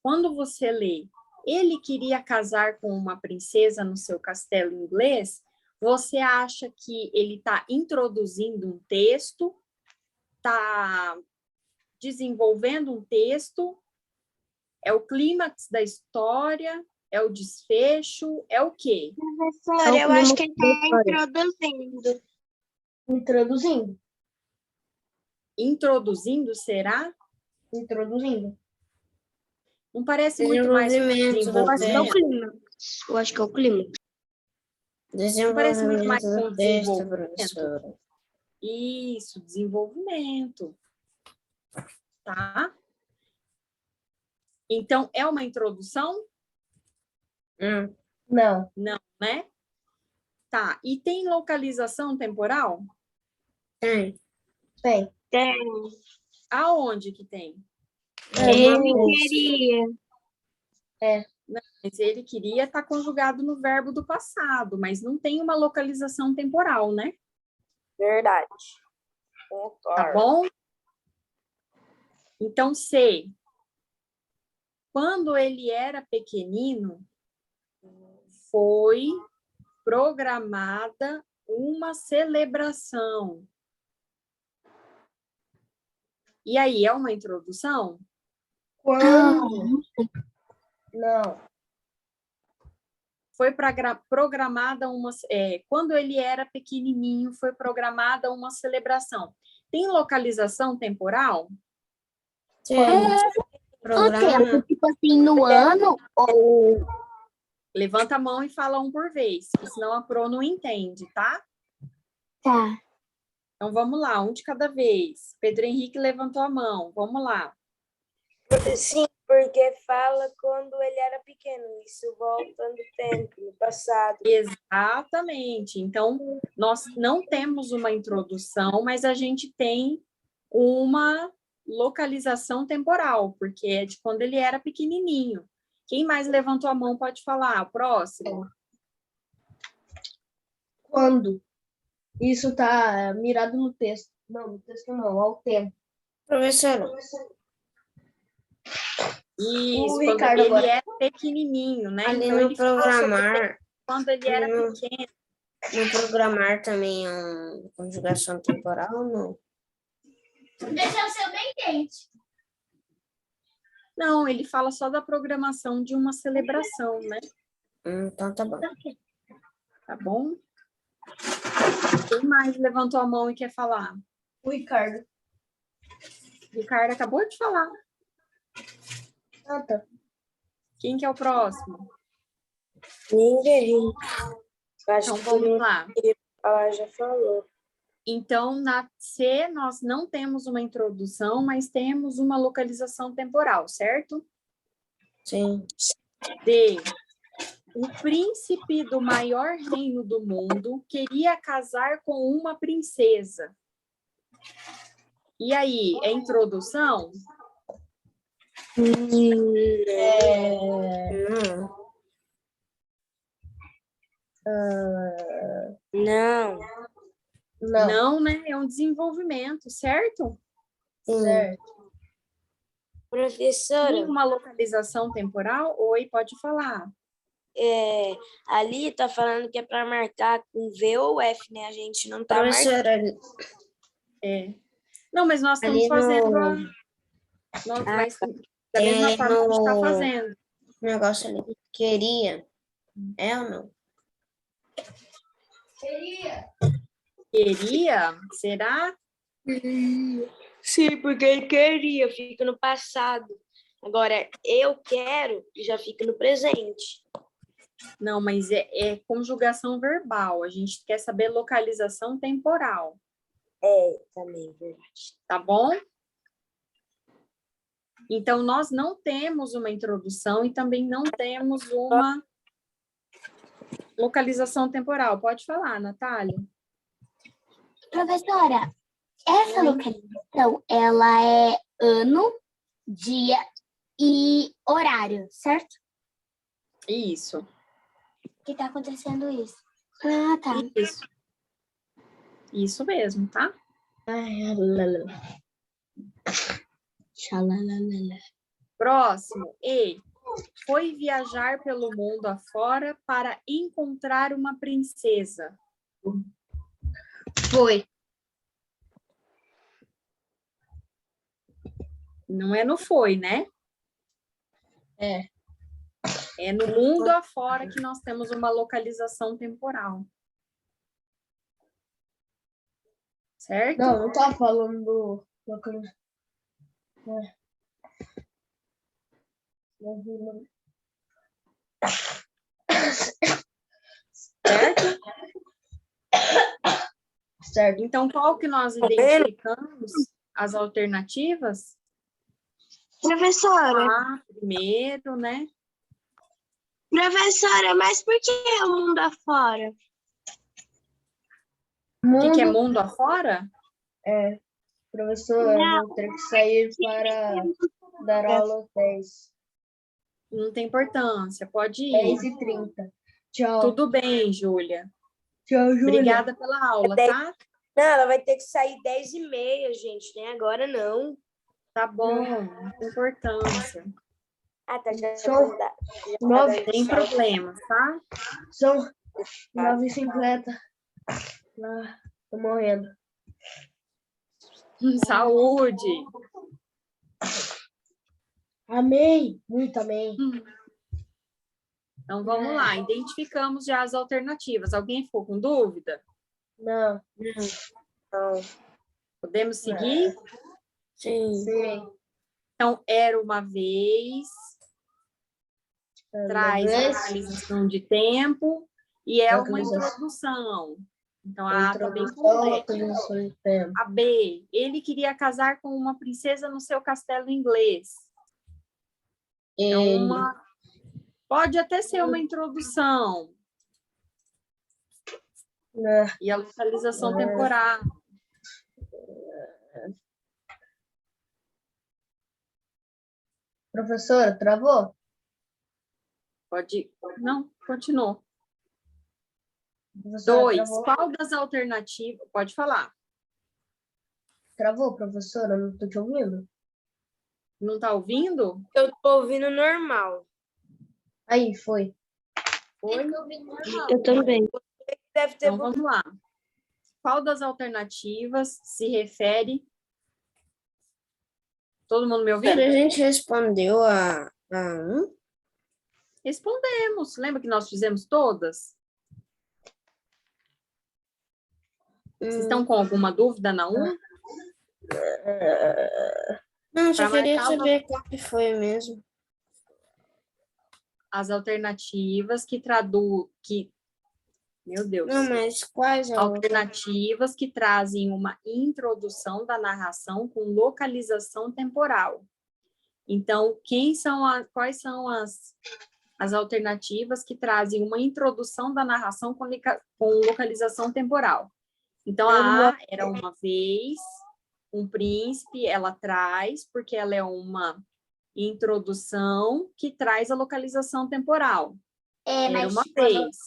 Quando você lê, ele queria casar com uma princesa no seu castelo inglês, você acha que ele está introduzindo um texto, está desenvolvendo um texto, é o clímax da história, é o desfecho, é o quê? Professora, eu acho que ele está introduzindo. Introduzindo. Introduzindo, será? Introduzindo. Não parece muito mais Desenvolvimento do Eu acho que é o desenvolvimento? clímax. Eu acho que é o clímax. Não parece muito mais Desenvolvimento com do texto, desenvolvimento? professora. Isso, desenvolvimento. Tá? Então, é uma introdução? Não. Não, né? Tá. E tem localização temporal? Tem. Tem. Tem. Aonde que tem? Ele queria. Mas ele queria estar conjugado no verbo do passado, mas não tem uma localização temporal, né? Verdade. Tá bom? Então, C. Quando ele era pequenino, foi programada uma celebração. E aí, é uma introdução? Quando? Não. Foi programada uma... quando ele era pequenininho, foi programada uma celebração. Tem localização temporal? Sim. O tempo, tipo assim, no ano ou... Levanta a mão e fala um por vez, porque senão a Pro não entende, tá? Tá. Então, vamos lá, um de cada vez. Pedro Henrique levantou a mão, vamos lá. Sim, porque fala quando ele era pequeno. Isso volta no tempo, no passado. Exatamente. Então, nós não temos uma introdução, mas a gente tem uma localização temporal, porque é de quando ele era pequenininho. Quem mais levantou a mão pode falar. O próximo. Quando? Isso tá mirado no texto. Não, no texto não, ao tempo. Professora, Isso, O quando Ricardo ele agora. era pequenininho, né? ali Então, no ele fala sobre programar, quando ele era no- pequeno. no programar também é uma conjugação temporal ou não? Deixa o seu bem quente. Não, ele fala só da programação de uma celebração, né? Então tá bom. Tá bom? Quem mais levantou a mão e quer falar? O Ricardo. Ricardo acabou de falar. Ah, tá. Quem que é o próximo? Ninguém. Eu acho Então que vamos lá. ela já falou. Então, na C, nós não temos uma introdução, mas temos uma localização temporal, certo? Sim. D. O príncipe do maior reino do mundo queria casar com uma princesa. E aí, é introdução? Não. Não. Não, né? É um desenvolvimento, certo? Certo. Tem Professora, uma localização temporal? Oi, pode falar. ali tá falando que é para marcar com V ou F, né? A gente não tá marcando. Professora, Não, mas nós estamos ali fazendo no mas da mesma tem forma que a gente está no- fazendo. negócio ali, queria, é ou não? Queria? Será? Sim, porque ele queria, fica no passado. Agora, eu quero, já fica no presente. Não, mas é conjugação verbal. A gente quer saber localização temporal, Também, verdade. tá bom? Então, nós não temos uma introdução e também não temos uma localização temporal. Pode falar, Natália. Professora, essa localização, ela é ano, dia e horário, certo? Isso, Que tá acontecendo isso. Ah, tá. isso. Isso mesmo, tá? Xalalalala. Próximo. E. Foi viajar pelo mundo afora para encontrar uma princesa. Foi. Não é no foi, né? É. É no mundo afora que nós temos uma localização temporal. Certo? Não tá falando do localização. Certo? Certo. Então, qual que nós identificamos as alternativas? Professora, A, primeiro, né? professora, mas por que o mundo afora? O que é mundo afora? Professora, eu vou ter que sair para dar aula às 10. Não tem importância, pode ir. 10h30. Tchau. Tudo bem, Júlia. Tchau, Júlia. Obrigada pela aula, tá? Não, ela vai ter que sair 10h30, gente, né? Agora não. Tá bom, não tem importância. Ah, tá, já São tá. 9. Tem problemas, tá? São 9h50. Ah, tô morrendo. Saúde. Amém. Muito amém. Então, vamos lá. Identificamos já as alternativas. Alguém ficou com dúvida? Não. Podemos seguir? Sim. Sim. Então, era uma vez, traz a localização de tempo e é uma introdução. Então, a A está bem completa. Localização de tempo. A B, ele queria casar com uma princesa no seu castelo inglês. Ele. Pode até ser uma introdução. Né? E a localização temporal. Professora, travou? Pode. Não, continuou. Professora, 2. travou? Qual das alternativas? Pode falar. Travou, professora? Não tô te ouvindo. Não está ouvindo? Eu tô ouvindo normal. Aí, foi. Foi? Eu também. Deve ter Então, vamos lá. Qual das alternativas se refere Todo mundo me ouvindo? A gente respondeu a um? Respondemos. Lembra que nós fizemos todas? Vocês estão com alguma dúvida na 1? Não, só Pra queria marcar uma- saber qual que foi mesmo. As alternativas Meu Deus. Não, mas quais a outra? Alternativas que trazem uma introdução da narração com localização temporal. Então, quais são as alternativas que trazem uma introdução da narração com localização temporal? Então, a A era uma vez, um príncipe, ela traz, porque ela é uma introdução que traz a localização temporal. Era uma vez.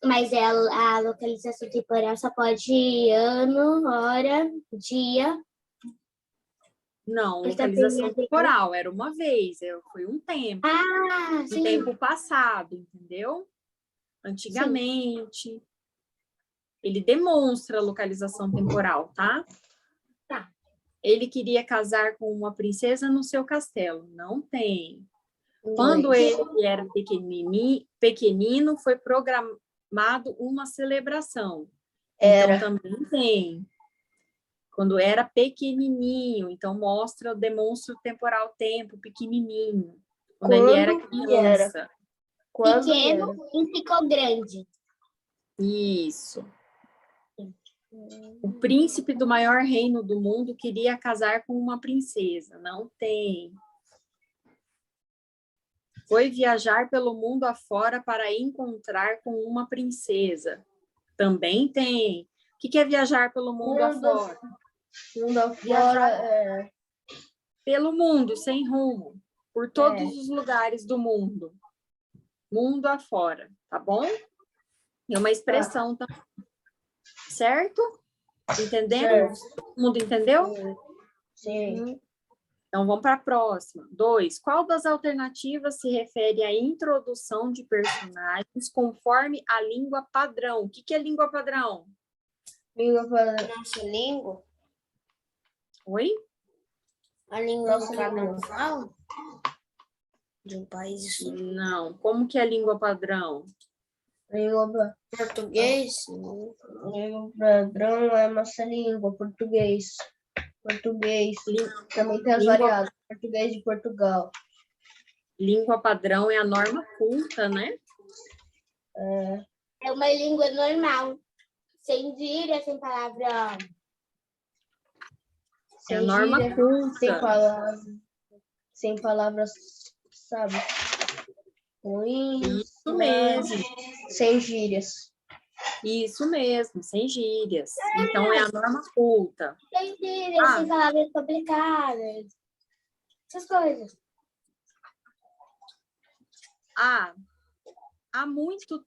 Mas a localização temporal só pode ir ano, hora, dia. Não, Mas também localização é de- temporal, era uma vez, foi um tempo. Ah, Um sim. tempo passado, entendeu? Antigamente. Ele demonstra a localização temporal, tá? Tá. Ele queria casar com uma princesa no seu castelo. Não tem. Quando ele era pequenino, foi programado uma celebração. Era. Então, também tem. Quando era pequenininho, então demonstra o temporal tempo, pequenininho. Quando ele era criança. Quando Pequeno era? e ficou grande. Isso. O príncipe do maior reino do mundo queria casar com uma princesa. Não tem. Foi viajar pelo mundo afora para encontrar com uma princesa. Também tem. O que é viajar pelo mundo afora? Mundo afora, Pelo mundo, sem rumo. Por todos os lugares do mundo. Mundo afora, tá bom? É uma expressão também. Certo? Entendemos? Todo mundo entendeu? sim. Então, vamos para a próxima. 2. Qual das alternativas se refere à introdução de personagens conforme a língua padrão? O que é língua padrão? Língua para... Nossa língua? Oi? A língua Nossa que cada um língua. fala? De um país assim. Não. Como que é a língua padrão? Língua Português? padrão é nossa língua, português. Português. Também tem as Língua- variadas. Português de Portugal. Língua padrão é a norma culta, né? É uma língua normal. Sem gíria, sem palavra. É a Sem norma gíria, culta. sem palavras, sabe? Ruins. Isso mesmo. Sem gírias. Isso mesmo, sem gírias. Então, é a norma culta. Sem gíria, sem palavras complicadas. Essas coisas. Há muito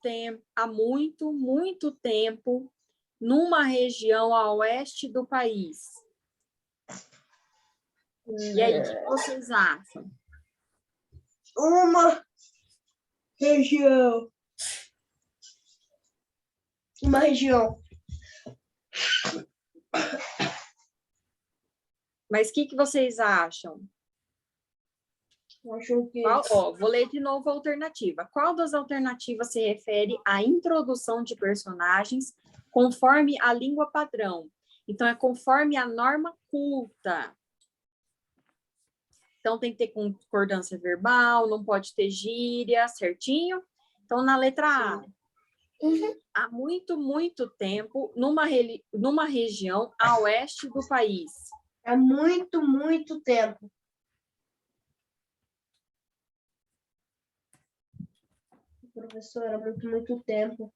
tempo, numa região a oeste do país. E aí, o que vocês acham? Uma região. Uma região. Mas o que vocês acham? Acho que Vou ler de novo a alternativa. Qual das alternativas se refere à introdução de personagens conforme a língua padrão? Então, é conforme a norma culta. Então, tem que ter concordância verbal, não pode ter gíria, certinho? Então, na letra A. Há muito tempo, numa região a oeste do país. há muito tempo. Professora, muito tempo.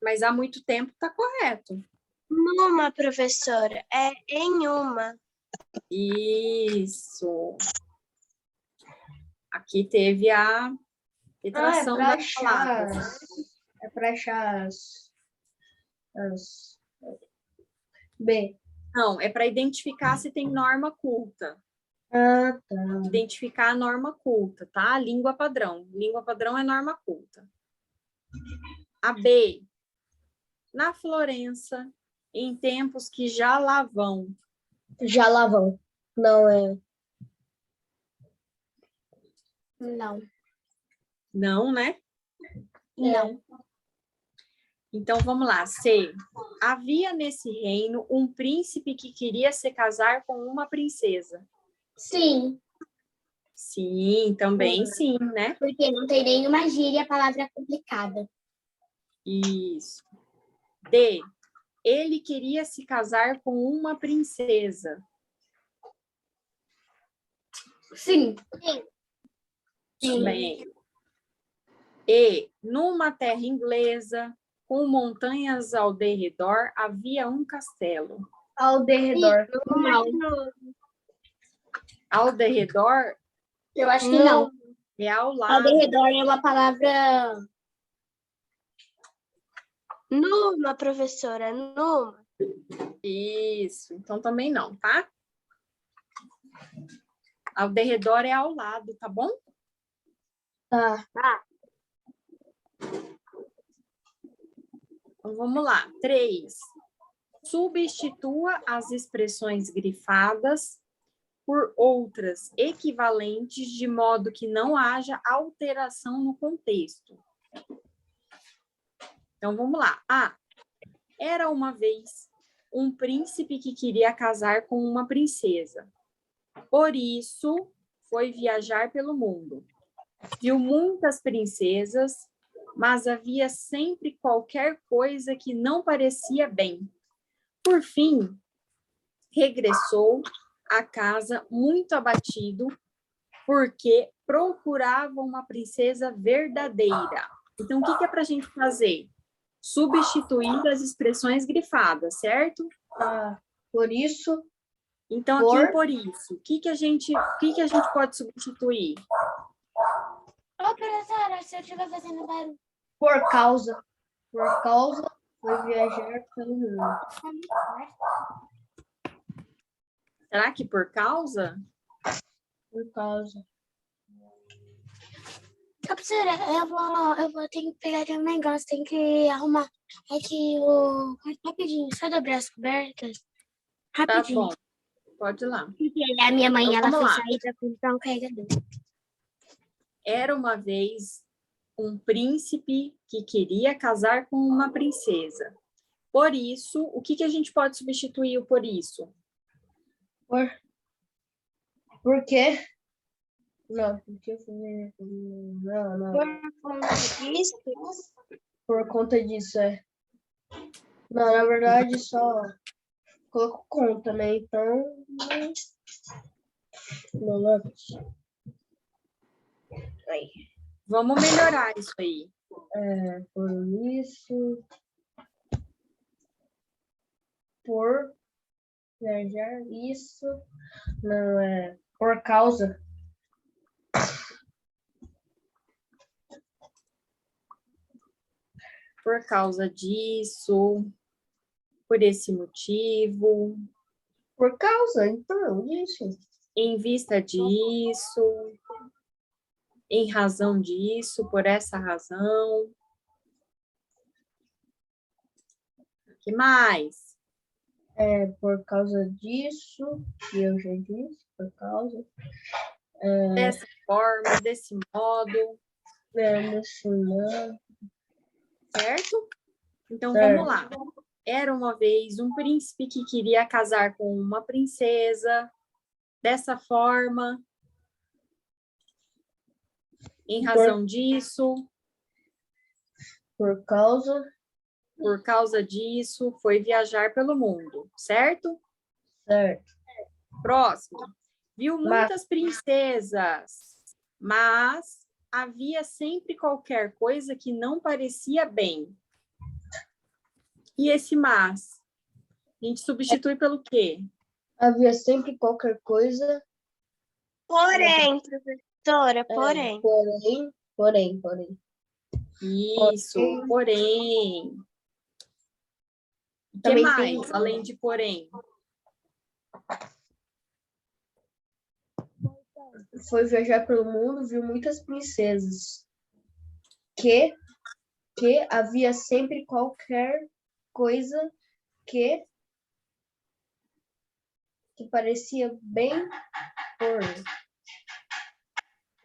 Mas há muito tempo está correto. Numa, professora, é em uma. Isso. Aqui teve a retração das palavras. É para achar as... B. Não, é para identificar se tem norma culta. Ah, tá. Identificar a norma culta, tá? A língua padrão. Língua padrão é norma culta. A B. Na Florença, em tempos que já lá vão. Já lá vão. Não é. Não. Não, né? Não. Então, vamos lá. C. Havia nesse reino um príncipe que queria se casar com uma princesa. Sim, Sim, também sim, né? porque não tem nenhuma gíria, palavra complicada. Isso. D. Ele queria se casar com uma princesa. Sim. Bem. E. Numa terra inglesa, com montanhas ao derredor, havia um castelo. Ao derredor. Não. Ao derredor Eu acho que não. é ao Ao lado. derredor é uma palavra. Numa, professora, numa. Isso. Então, também não, tá? Ao derredor é ao lado, tá bom? Tá. Então, vamos lá. 3. Substitua as expressões grifadas por outras equivalentes, de modo que não haja alteração no contexto. Então, vamos lá. A. Era uma vez um príncipe que queria casar com uma princesa. Por isso, foi viajar pelo mundo. Viu muitas princesas, mas havia sempre qualquer coisa que não parecia bem. Por fim, regressou à casa muito abatido, porque procurava uma princesa verdadeira. Então, o que é para a gente fazer? Substituir as expressões grifadas, certo? Por isso, Então, aqui o por isso. O que a gente pode substituir? Ô, professora, se eu estiver fazendo barulho. por causa, foi viajar pelo mundo. Será que por causa? Por causa. Ô, professora, eu vou ter que pegar aqui um negócio, tem que arrumar aqui o. Rapidinho, só dobrar as cobertas. Tá Rapidinho. bom. Pode ir lá. Porque a minha mãe, Então, ela vamos foi lá. sair para comprar um carregador. Era uma vez um príncipe que queria casar com uma princesa. Por isso, o que a gente pode substituir o por isso? Por quê? Não, porque foi. Não. Por conta disso, Por conta disso, é. Não, na verdade, só coloco conta, né? Então. Não é. Aí. Vamos melhorar isso aí. Por isso. Por viajar, isso. Não é. Por causa. Por causa disso, por esse motivo, Por causa, então, isso. em vista disso, em razão disso, por essa razão. O que mais? Por causa disso, que eu já disse, por causa. Dessa forma, desse modo, Nesse modo. certo? Então, Certo. vamos lá. Era uma vez um príncipe que queria casar com uma princesa, dessa forma, em razão disso, Por causa. por causa disso, foi viajar pelo mundo, certo? Certo. Próximo. Viu muitas princesas, mas havia sempre qualquer coisa que não parecia bem. E esse mas? A gente substitui pelo quê? Havia sempre qualquer coisa. porém, professora, porém. Porém. Isso, porém. O que Também mais, tem- além de porém? Foi viajar pelo mundo, viu muitas princesas. Que havia sempre qualquer coisa que que parecia bem por...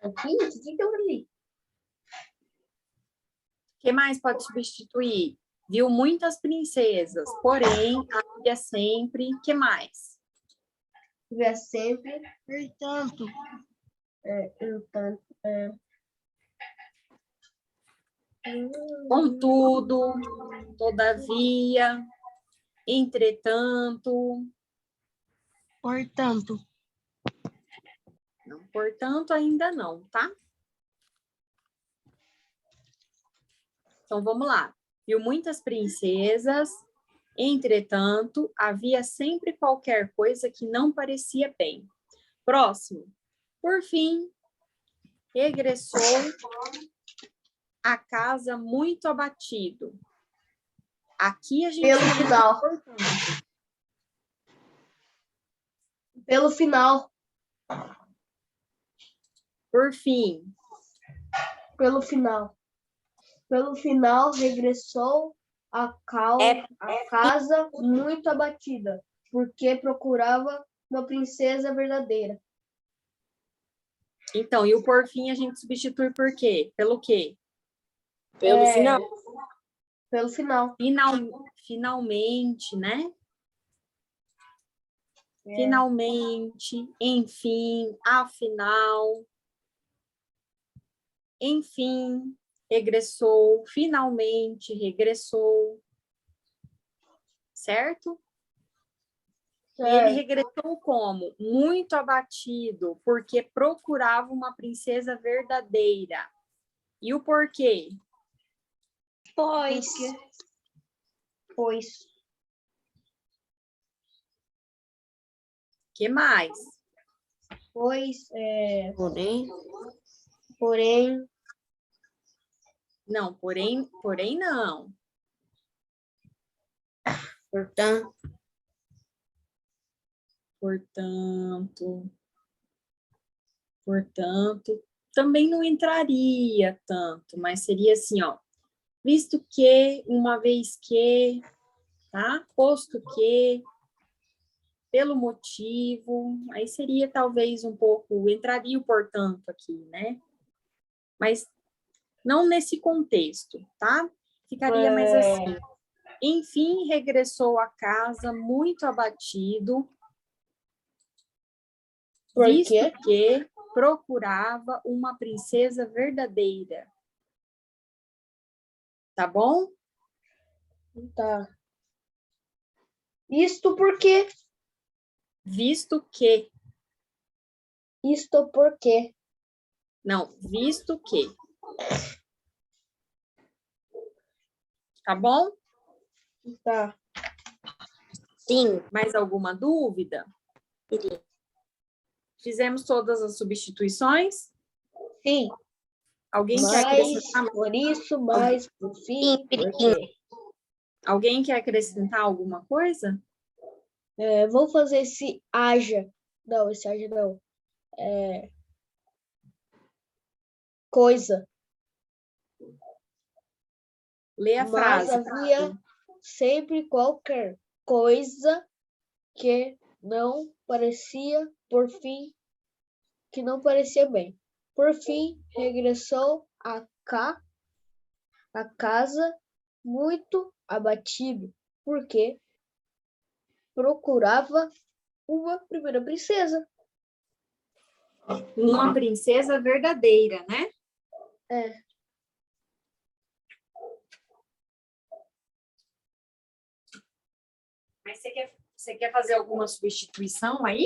Aqui? O que eu li? O que mais pode substituir? Viu muitas princesas, porém, havia sempre... O que mais? Havia sempre, Portanto, entanto, Contudo, todavia, entretanto... portanto, Não, portanto, ainda não, tá? Então, vamos lá. Viu muitas princesas, entretanto, havia sempre qualquer coisa que não parecia bem. Próximo. Por fim, regressou à casa muito abatido. Aqui a gente... pelo final. Pelo final. Por fim, Pelo final. Pelo final, regressou à casa muito abatida, porque procurava uma princesa verdadeira. então, e o por fim a gente substitui por quê? Pelo quê? Pelo É, final. Pelo final. Finalmente, né? É. Finalmente, enfim, afinal, enfim, regressou, finalmente regressou, certo? E ele regressou como? Muito abatido, porque procurava uma princesa verdadeira. E o porquê? pois, Pois. Que mais? Pois, Porém, porém, Não, porém não. portanto, Portanto, também não entraria tanto, mas seria assim, ó. Visto que, uma vez que, tá? Posto que, pelo motivo, aí seria talvez um pouco, entraria o portanto aqui, né? Mas não nesse contexto, tá? Ficaria mais assim. Enfim, regressou à casa muito abatido, por visto quê? que procurava uma princesa verdadeira. Tá bom? Tá. Isto porque, Visto que. isto porque, Não, visto que. Tá bom? tá. sim, Mais alguma dúvida? Fizemos todas as substituições? Sim, Alguém quer mas, acrescentar? por isso, mas, por fim, Sim, por quê? Alguém quer acrescentar alguma coisa? Vou fazer esse haja. Não, esse haja não. Coisa. Lê a Mas frase. havia sempre qualquer coisa que não parecia, por fim, que não parecia bem. Por fim, regressou a casa muito abatido, porque procurava uma primeira princesa. Uma princesa verdadeira, né? Mas você quer fazer alguma substituição aí?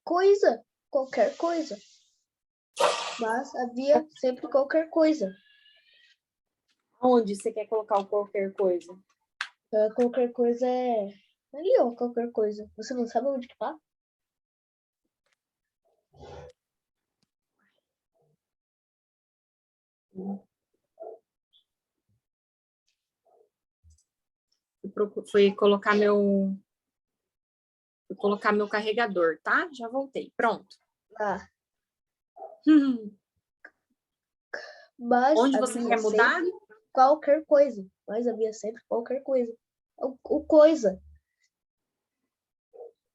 Coisa, qualquer coisa. Mas havia sempre qualquer coisa. Onde você quer colocar o qualquer coisa? Qualquer coisa é ali, ó, qualquer coisa. Você não sabe onde que tá? Fui colocar meu carregador, tá? Já voltei. Pronto. Ah, mas Onde você havia quer mudar? sempre qualquer coisa. Mas havia sempre qualquer coisa. O coisa.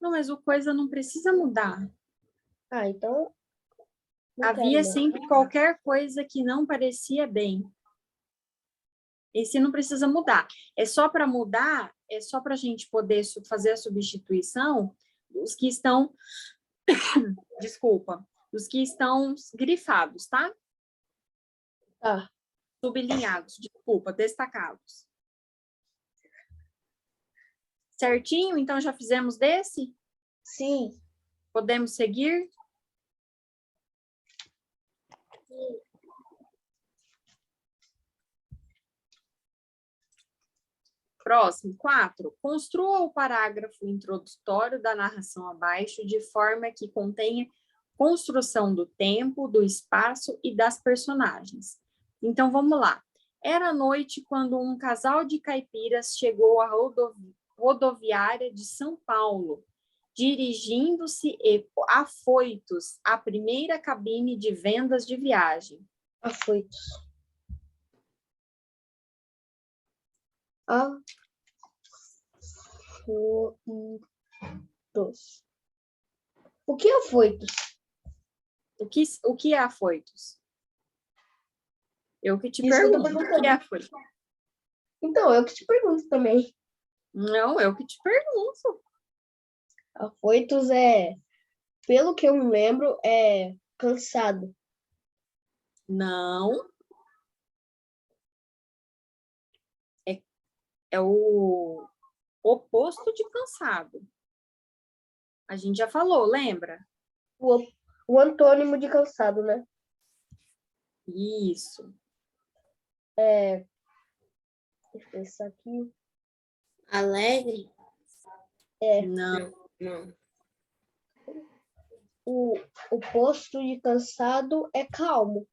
Não, mas o coisa não precisa mudar. Ah, então. não quero Havia não. sempre qualquer coisa que não parecia bem. Esse não precisa mudar. É só para mudar, é só para a gente poder fazer a substituição dos que estão, desculpa, dos que estão grifados, tá? Tá. Sublinhados, desculpa, destacados. Certinho? Então já fizemos desse? Sim. Podemos seguir? Próximo, 4. Construa o parágrafo introdutório da narração abaixo de forma que contenha construção do tempo, do espaço e das personagens. Então, vamos lá. Era noite quando um casal de caipiras chegou à rodoviária de São Paulo, dirigindo-se afoitos à primeira cabine de vendas de viagem. Afoitos. Afoitos. O que é afoitos? O que é afoitos? Eu que te Isso que eu tô pergunto. O que é afoitos? Então, eu que te pergunto também. Não, eu que te pergunto. Afoitos é, pelo que eu me lembro, é cansado. Não. É o oposto de cansado. A gente já falou, lembra? O antônimo de cansado, né? Isso. Deixa eu pensar aqui. Alegre? Não. Não. O oposto de cansado é calmo.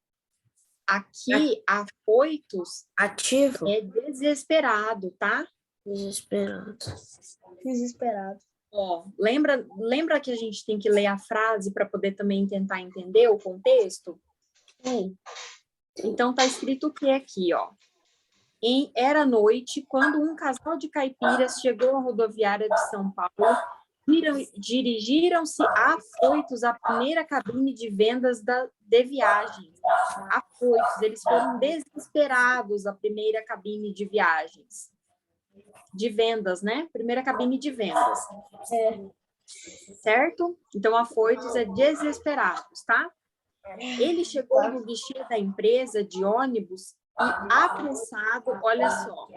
Aqui, afoitos Ativo? é desesperado, tá? Desesperado. Desesperado. Ó, lembra que a gente tem que ler a frase para poder também tentar entender o contexto? Sim. Então, tá escrito o que aqui, ó. Era noite quando um casal de caipiras chegou à rodoviária de São Paulo, dirigiram-se afoitos à primeira cabine de vendas de viagens. Afoitos, eles foram desesperados à primeira cabine de viagens. De vendas, né? Primeira cabine de vendas. Certo? Então, afoitos é desesperados, tá? Ele chegou no guichê da empresa de ônibus e apressado, olha só.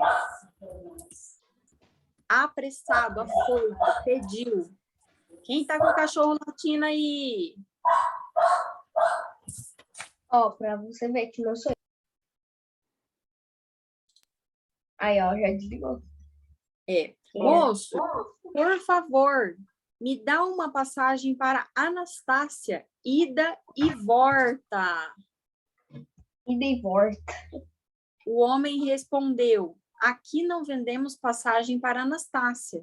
Apressado, afoito, pediu. Quem tá com o cachorro latindo aí? Ó, pra você ver que não sou eu. Aí, ó, já desligou. Moço, por favor, me dá uma passagem para Anastácia, ida e volta. Ida e volta. O homem respondeu, aqui não vendemos passagem para Anastácia.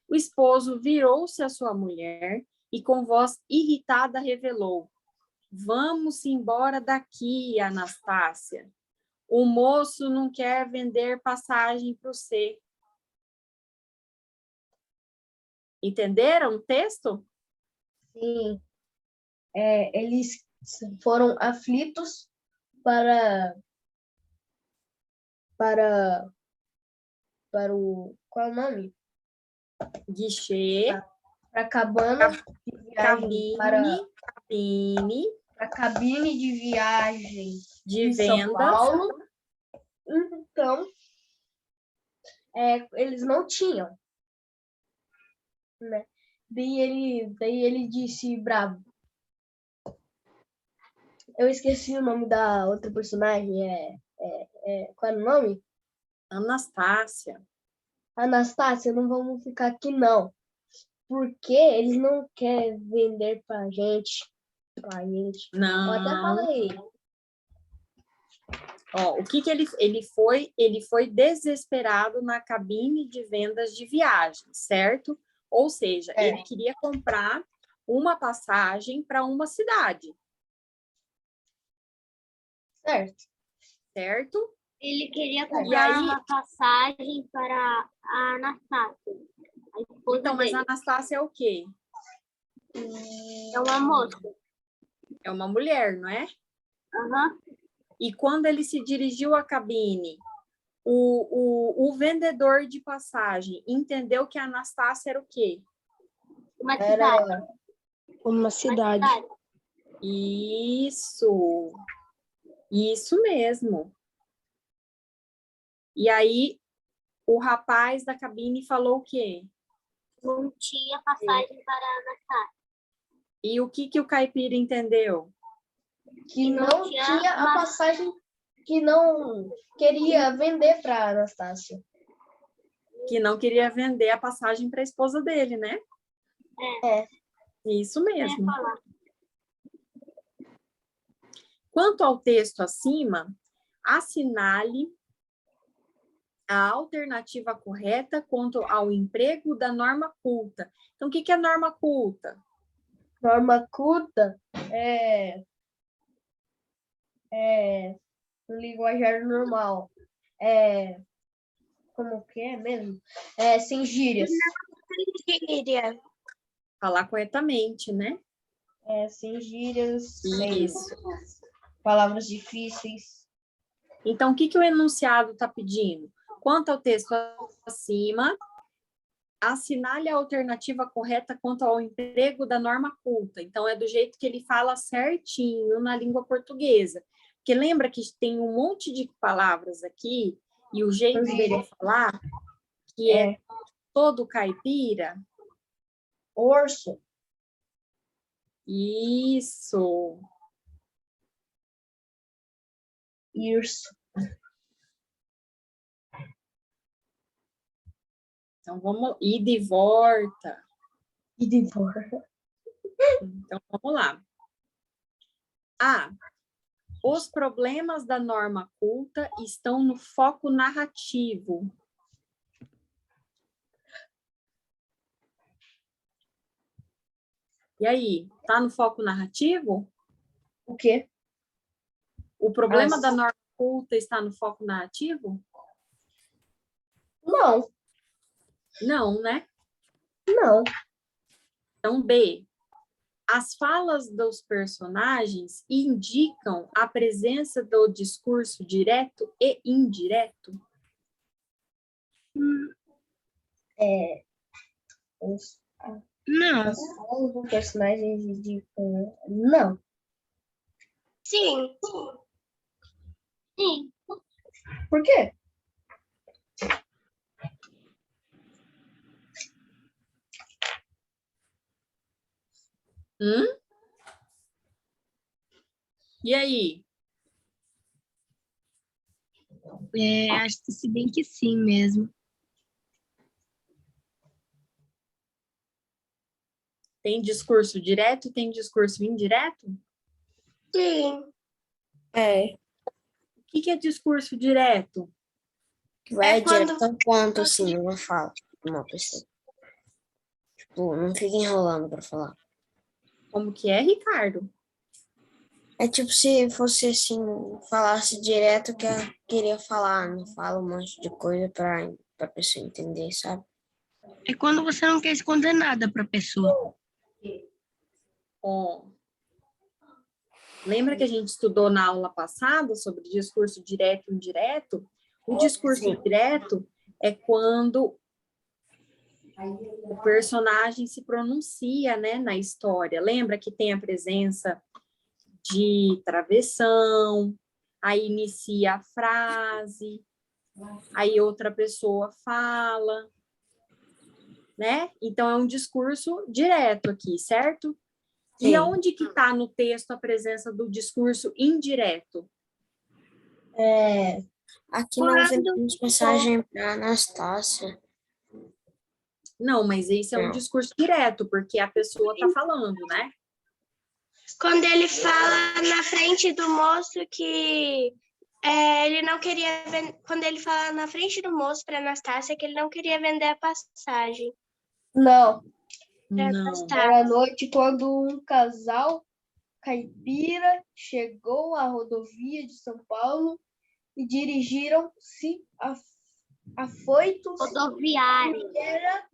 O esposo virou-se à sua mulher e com voz irritada revelou, vamos embora daqui, Anastácia. O moço não quer vender passagem para você. Entenderam o texto? Sim. Eles foram aflitos para o... Qual é o nome? Guichê, Para a cabana de viagem. cabine Para a cabine de viagem de São vendas. Paulo. Então, eles não tinham. Né? Daí ele disse bravo. Eu esqueci o nome da outra personagem. Qual é o nome? Anastácia. Anastácia, não vamos ficar aqui não. Porque eles não querem vender pra gente. Eu até Não. falei. Ó, o que ele foi? Ele foi desesperado na cabine de vendas de viagem, certo? Ou seja, ele queria comprar uma passagem para uma cidade. Certo? Ele queria comprar uma passagem para a Anastácia. Então, mas a Anastácia é o quê? É uma moça. É uma mulher, não é? Aham. E quando ele se dirigiu à cabine, o vendedor de passagem entendeu que a Anastácia era o quê? Uma cidade. Era Uma cidade. Isso mesmo. E aí, o rapaz da cabine falou o quê? Não tinha passagem para Ana. E o que o caipira entendeu? que não tinha a passagem, que não queria vender para Anastácia. Que não queria vender a passagem para a esposa dele, né? É. Isso mesmo. Quanto ao texto acima, assinale a alternativa correta quanto ao emprego da norma culta. Então, o que é norma culta? Norma culta é no linguajar normal. Como que é mesmo? Sem gírias. Gíria. Falar corretamente, né? Sem gírias, sem Isso. palavras difíceis. Então, o que o enunciado está pedindo? Quanto ao texto acima, assinale a alternativa correta quanto ao emprego da norma culta. Então, é do jeito que ele fala certinho na língua portuguesa. Porque lembra que tem um monte de palavras aqui, e o jeito dele falar, que é todo caipira. Urso. Isso. Urso. Então, vamos ir de volta. E de volta. Então, vamos lá. A. Os problemas da norma culta estão no foco narrativo. E aí, tá no foco narrativo? O quê? O problema da norma culta está no foco narrativo? Não. Não, né? Não. Então, B. As falas dos personagens indicam a presença do discurso direto e indireto? Não. Os personagens de... Não. Sim. Sim. Por quê? E aí? Acho que se bem que sim mesmo. Tem discurso direto e tem discurso indireto? Sim. O que é discurso direto? Vai quando- direto ao ponto, assim, uma fala de uma pessoa. Tipo, não fica enrolando para falar. Como que é, Ricardo? É tipo se fosse assim, falasse direto o que ela queria falar, não fala um monte de coisa pra pessoa entender, sabe? É quando você não quer esconder nada para a pessoa. Ó, lembra que a gente estudou na aula passada sobre discurso direto e indireto? O discurso Sim. direto é quando o personagem se pronuncia, né, na história. Lembra que tem a presença de travessão, aí inicia a frase, aí outra pessoa fala, né? Então, é um discurso direto aqui, certo? E Sim. aonde que está no texto a presença do discurso indireto? Aqui não vendemos mensagem para Anastácia. Não, mas esse é um Não. discurso direto, porque a pessoa está falando, né? Quando ele fala na frente do moço que ele não queria quando ele fala na frente do moço para Anastácia que ele não queria vender a passagem. Não. Não. Era à noite quando um casal caipira chegou à rodovia de São Paulo e dirigiram-se afoitos Rodoviário. era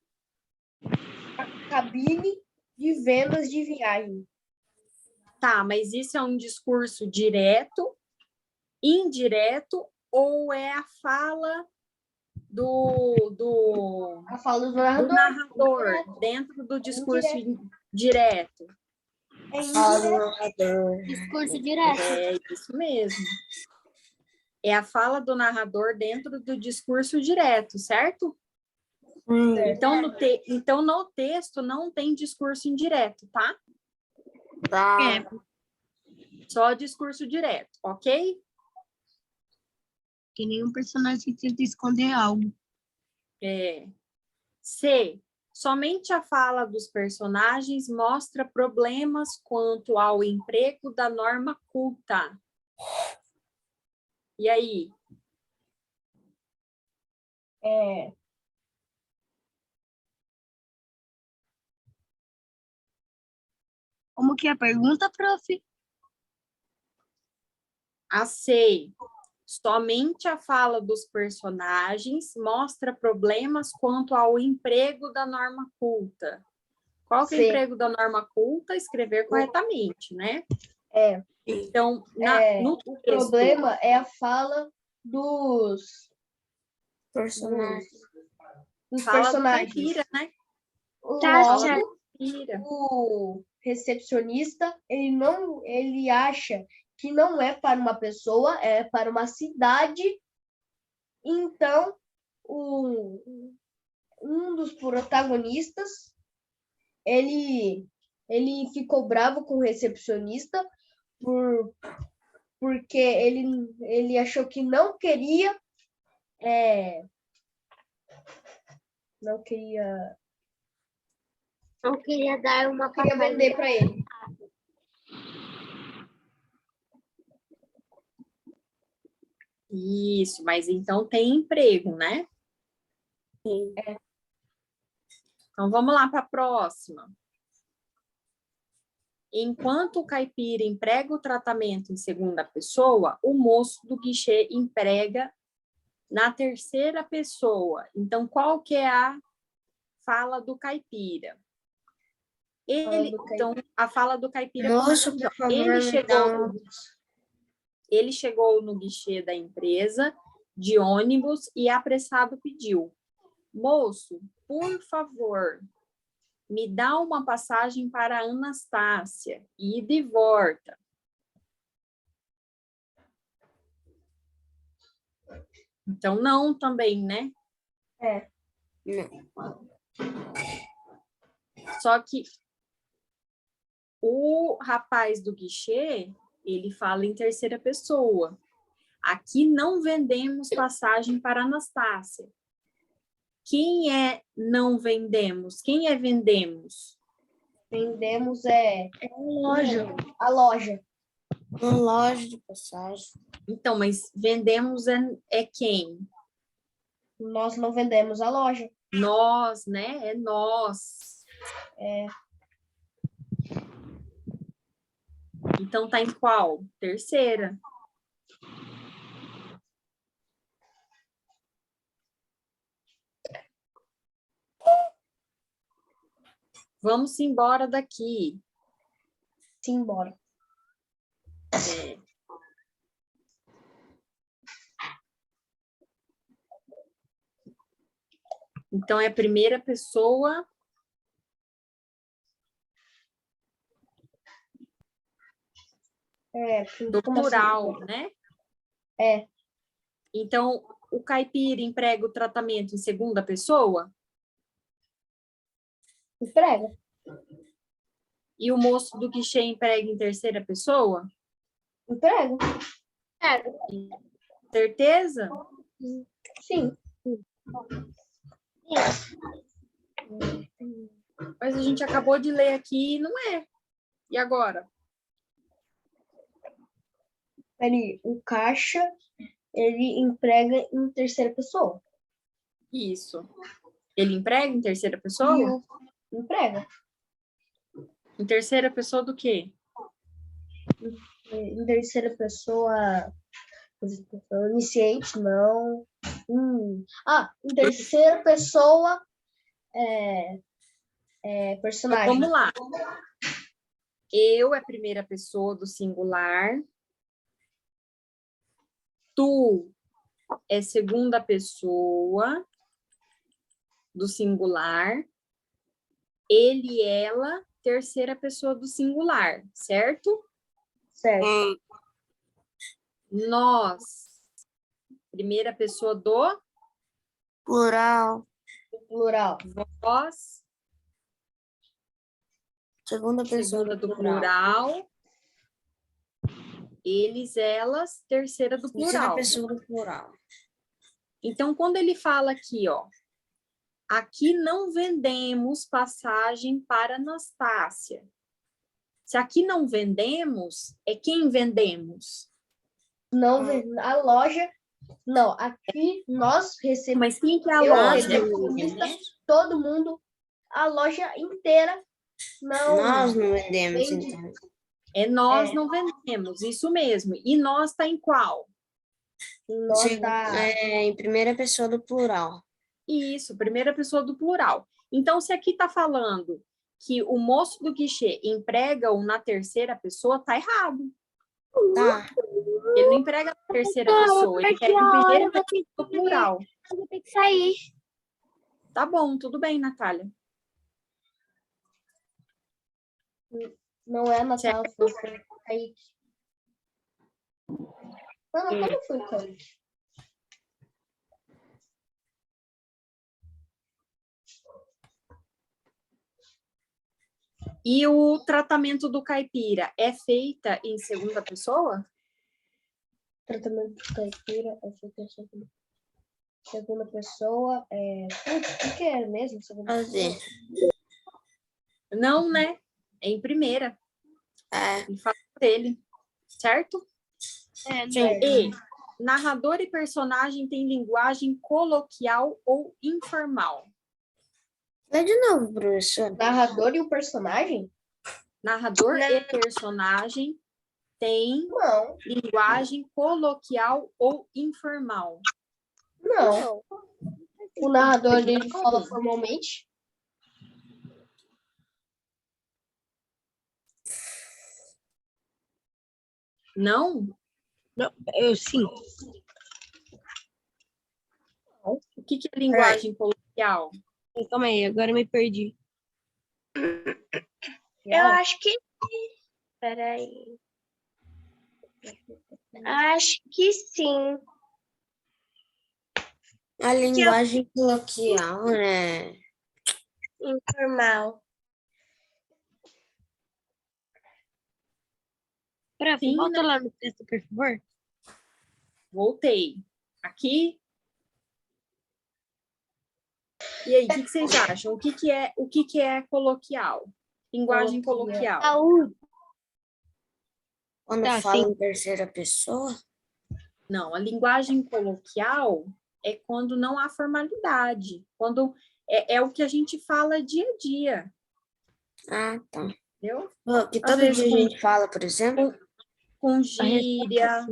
cabine de vendas de viagem. Tá, mas isso é um discurso direto, indireto, ou é a fala A fala do do narrador narrador dentro do discurso direto? é Fala do indireto. narrador. Discurso direto. É isso mesmo. É a fala do narrador dentro do discurso direto, certo? Então, no texto não tem discurso indireto, tá? Tá. Só discurso direto, ok? Que nenhum personagem tenta esconder algo. C. Somente a fala dos personagens mostra problemas quanto ao emprego da norma culta. E aí? Como que é a pergunta, prof? A C. Somente a fala dos personagens mostra problemas quanto ao emprego da norma culta. Qual que é o C. emprego da norma culta? Escrever corretamente, né? É. Então, no O texto, problema é a fala dos Personagem. fala do personagens. caipira, né? Tá, Caipira. O recepcionista, ele acha que não é para uma pessoa, é para uma cidade. Então, um dos protagonistas, ele ficou bravo com o recepcionista porque ele achou que não queria não queria dar uma queria vender para ele. Isso, mas então tem emprego, né? Sim. Então, vamos lá para a próxima. Enquanto o caipira emprega o tratamento em segunda pessoa, o moço do guichê emprega na terceira pessoa. Então, qual que é a fala do caipira? Então, a fala do caipira... Moço, por favor, Ele chegou no guichê da empresa de ônibus e apressado pediu: moço, por favor, me dá uma passagem para Anastácia, ida e volta. Então, não também, né? Não. Só que o rapaz do guichê, ele fala em terceira pessoa. Aqui não vendemos passagem para Anastácia. Quem é não vendemos? Quem é vendemos? Vendemos loja. a loja. Uma loja de passagem. Então, mas vendemos é quem? Nós não vendemos a loja. Nós, né? É nós. Então, tá em qual? Terceira. Vamos embora daqui. Simbora. Então, é a primeira pessoa. Do plural, né? Então, o caipira emprega o tratamento em segunda pessoa? Emprega. E o moço do guichê emprega em terceira pessoa? Emprega. Certeza? Sim. Mas a gente acabou de ler aqui e não é. E agora? O caixa, ele emprega em terceira pessoa. Isso. Ele emprega em terceira pessoa? Emprega. Em terceira pessoa do quê? Em terceira pessoa, onisciente, não. Em terceira pessoa, Então, Personagem. vamos lá. Eu é a primeira pessoa do singular. Tu é segunda pessoa do singular. Ele, ela, terceira pessoa do singular, certo? Certo. Nós, primeira pessoa do Plural. Plural. vós, Segunda pessoa segunda do do plural. plural. Eles, elas, terceira do Terceira plural. pessoa do plural. Então, quando ele fala aqui, ó, aqui não vendemos passagem para Anastácia. Se aqui não vendemos, é quem vendemos? Não, a loja. Não, aqui nós recebemos. Mas quem que é a Eu, loja? telefonista, todo mundo, a loja inteira não Nós não vendemos, vende. então. É nós não vendemos, isso mesmo. E nós está em qual? Nós tá. Em primeira pessoa do plural. Isso, primeira pessoa do plural. Então, se aqui está falando que o moço do guichê emprega-o na terceira pessoa, tá errado. Tá. Ele não emprega na terceira pessoa, ele emprega em primeira pessoa do plural. Eu vou ter que sair. Tá bom, tudo bem, Natália. Não é a Natal, foi o Kaique. Não, como foi o Kaique? E o tratamento do caipira é feita em segunda pessoa? Tratamento de caipira, eu fui pensando. Segunda pessoa, o que é mesmo? Segunda Fazer. pessoa? Não, né? É em primeira. É. Ele fala dele, certo? E narrador e personagem têm linguagem coloquial ou informal. Lê de novo, professor. Narrador e o personagem? Narrador e personagem têm Não, linguagem coloquial ou informal. não. O narrador ele fala formalmente. Não? Eu sim. O que é linguagem coloquial? Calma aí, agora eu me perdi. Eu acho que. Peraí. Acho que sim. A linguagem coloquial, né? Informal. Prof, Sim, volta lá no texto, por favor. Voltei. Aqui. E aí, o que vocês acham? O que é coloquial? Linguagem coloquial. Saúde. Quando Tá, fala sim. em terceira pessoa. Não, a linguagem coloquial é quando não há formalidade. Quando é o que a gente fala dia a dia. Ah, tá. Entendeu? Que Às todo vezes dia a gente fala, por exemplo. Com gíria.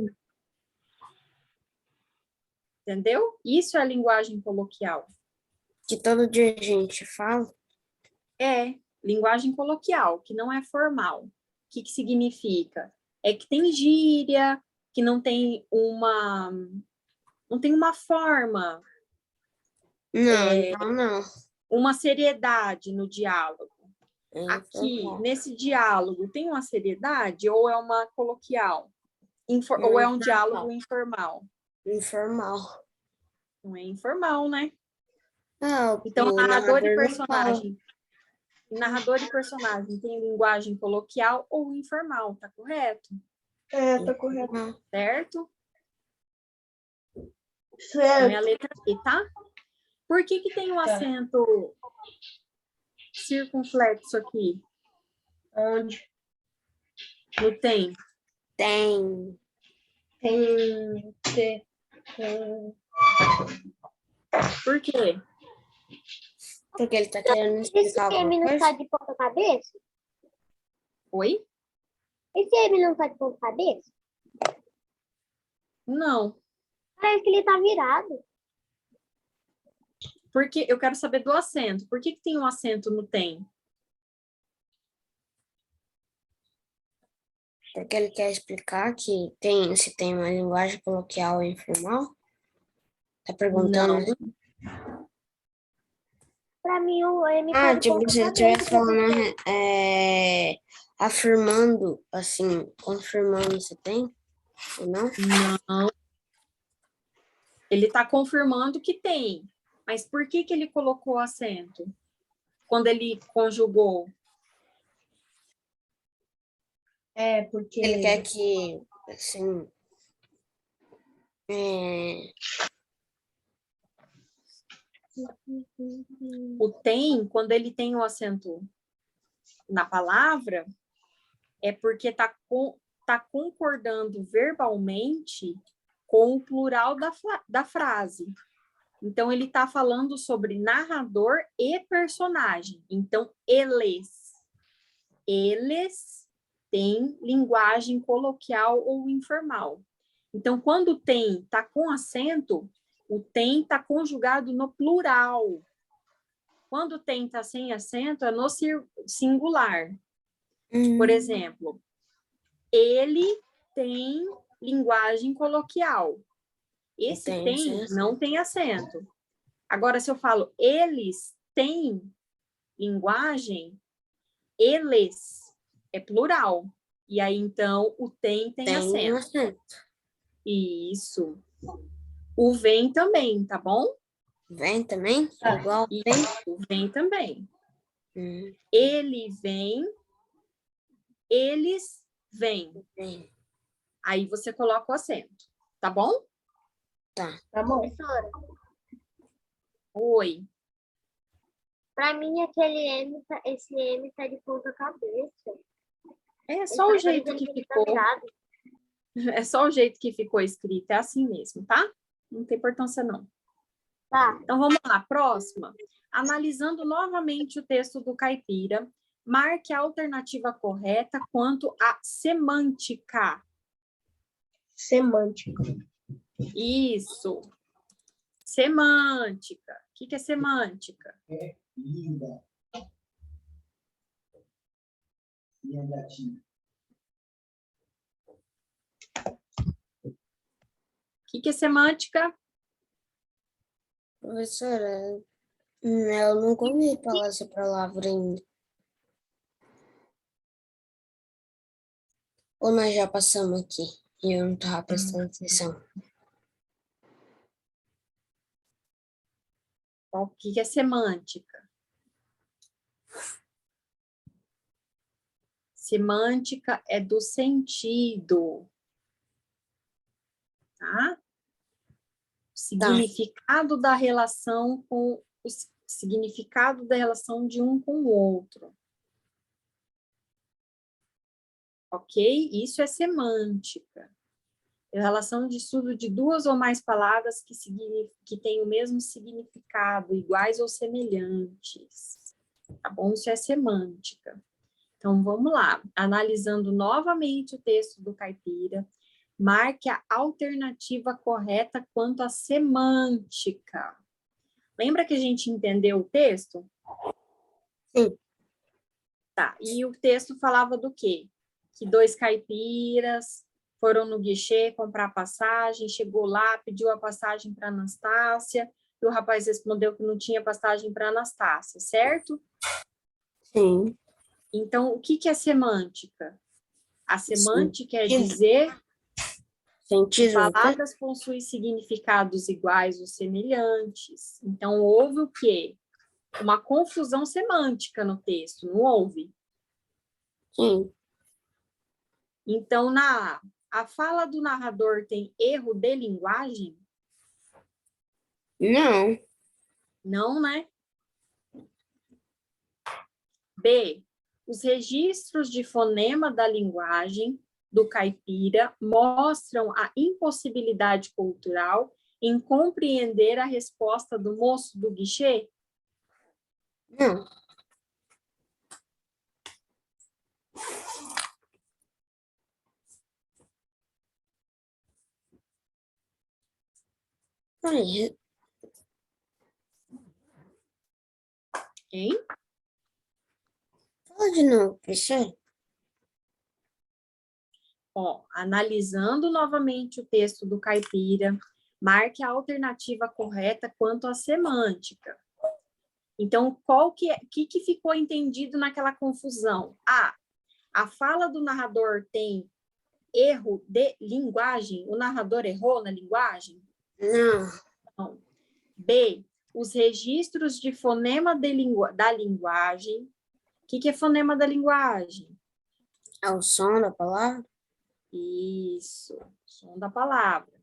Entendeu? Isso é a linguagem coloquial. Que todo dia a gente fala. É, linguagem coloquial, que não é formal. O que significa? É que tem gíria, que não tem uma forma, Não. uma seriedade no diálogo. Aqui, Informal. nesse diálogo, tem uma seriedade ou é uma coloquial? Ou é um diálogo informal? Informal. Não é informal, né? Não, Então, o narrador e não personagem. Narrador e personagem tem linguagem coloquial ou informal, tá correto? Tá correto. Certo? Então, é Certo. a letra E, tá? Por que tem um acento circunflexo aqui? Onde? No tem. Tem. Tem. Por quê? Porque ele tá querendo Esse explicar alguma M não coisa. tá de ponta cabeça? Oi? Esse M não tá de ponta cabeça? Não. Parece que ele tá virado. Porque eu quero saber do acento. Por que tem um acento no tem? Porque ele quer explicar que se tem uma linguagem coloquial e informal? Tá perguntando? Não. Pra mim, o M tá Ah, de tipo, ponta se ele cabeça, estivesse falando, professor. afirmando, assim, confirmando, você tem? Ou não? Não. Ele está confirmando que tem. Mas por que ele colocou acento? Quando ele conjugou? Porque Ele quer que, assim, é, O tem, quando ele tem o acento na palavra, é porque está concordando verbalmente com o plural da frase. Então, ele está falando sobre narrador e personagem. Então, eles têm linguagem coloquial ou informal. Então, quando tem está com acento, o tem está conjugado no plural. Quando tem está sem acento, é no singular. Por exemplo, ele tem linguagem coloquial. Esse tem não tem acento. Agora, se eu falo eles têm linguagem, eles é plural. E aí, então, o tem acento. Isso. O vem também, tá bom? Vem também? Igual E tem? o vem também. Ele vem, eles vêm. Vem. Aí você coloca o acento, tá bom? Tá. Tá bom. Professora, Oi. pra mim, esse M tá de ponta cabeça. É só o jeito que Ele tá ficou. virado. É só o jeito que ficou escrito, é assim mesmo, tá? Não tem importância, não. Tá. Então, vamos lá, próxima. Analisando novamente o texto do Caipira, marque a alternativa correta quanto à semântica. Semântica. Isso. Semântica. O que é semântica? O que é semântica? Professora, eu nunca ouvi falar essa palavra ainda. Ou nós já passamos aqui e eu não estava prestando atenção. O que é semântica? Semântica é do sentido. Tá? Significado da relação com o significado da relação de um com o outro. Ok? Isso é semântica. É a relação de estudo de duas ou mais palavras que têm o mesmo significado, iguais ou semelhantes. Tá bom? Isso é semântica. Então, vamos lá. Analisando novamente o texto do Caipira, marque a alternativa correta quanto à semântica. Lembra que a gente entendeu o texto? Sim. Tá. E o texto falava do quê? Que dois caipiras foram no guichê comprar passagem, chegou lá, pediu a passagem para Anastácia, e o rapaz respondeu que não tinha passagem para Anastácia, certo? Sim. Então, o que é semântica? A semântica é dizer que palavras possuem significados iguais ou semelhantes. Então, houve o quê? Uma confusão semântica no texto, não houve? Sim. Então, a fala do narrador tem erro de linguagem? Não. Não, né? B. Os registros de fonema da linguagem do caipira mostram a impossibilidade cultural em compreender a resposta do moço do guichê? Não. Aí, Hein? fala de novo, professor. Ó, analisando novamente o texto do Caipira, marque a alternativa correta quanto à semântica. Então, que ficou entendido naquela confusão? A fala do narrador tem erro de linguagem? O narrador errou na linguagem? Não. Não. B, os registros de fonema da linguagem. O que é fonema da linguagem? É o som da palavra? Isso, som da palavra.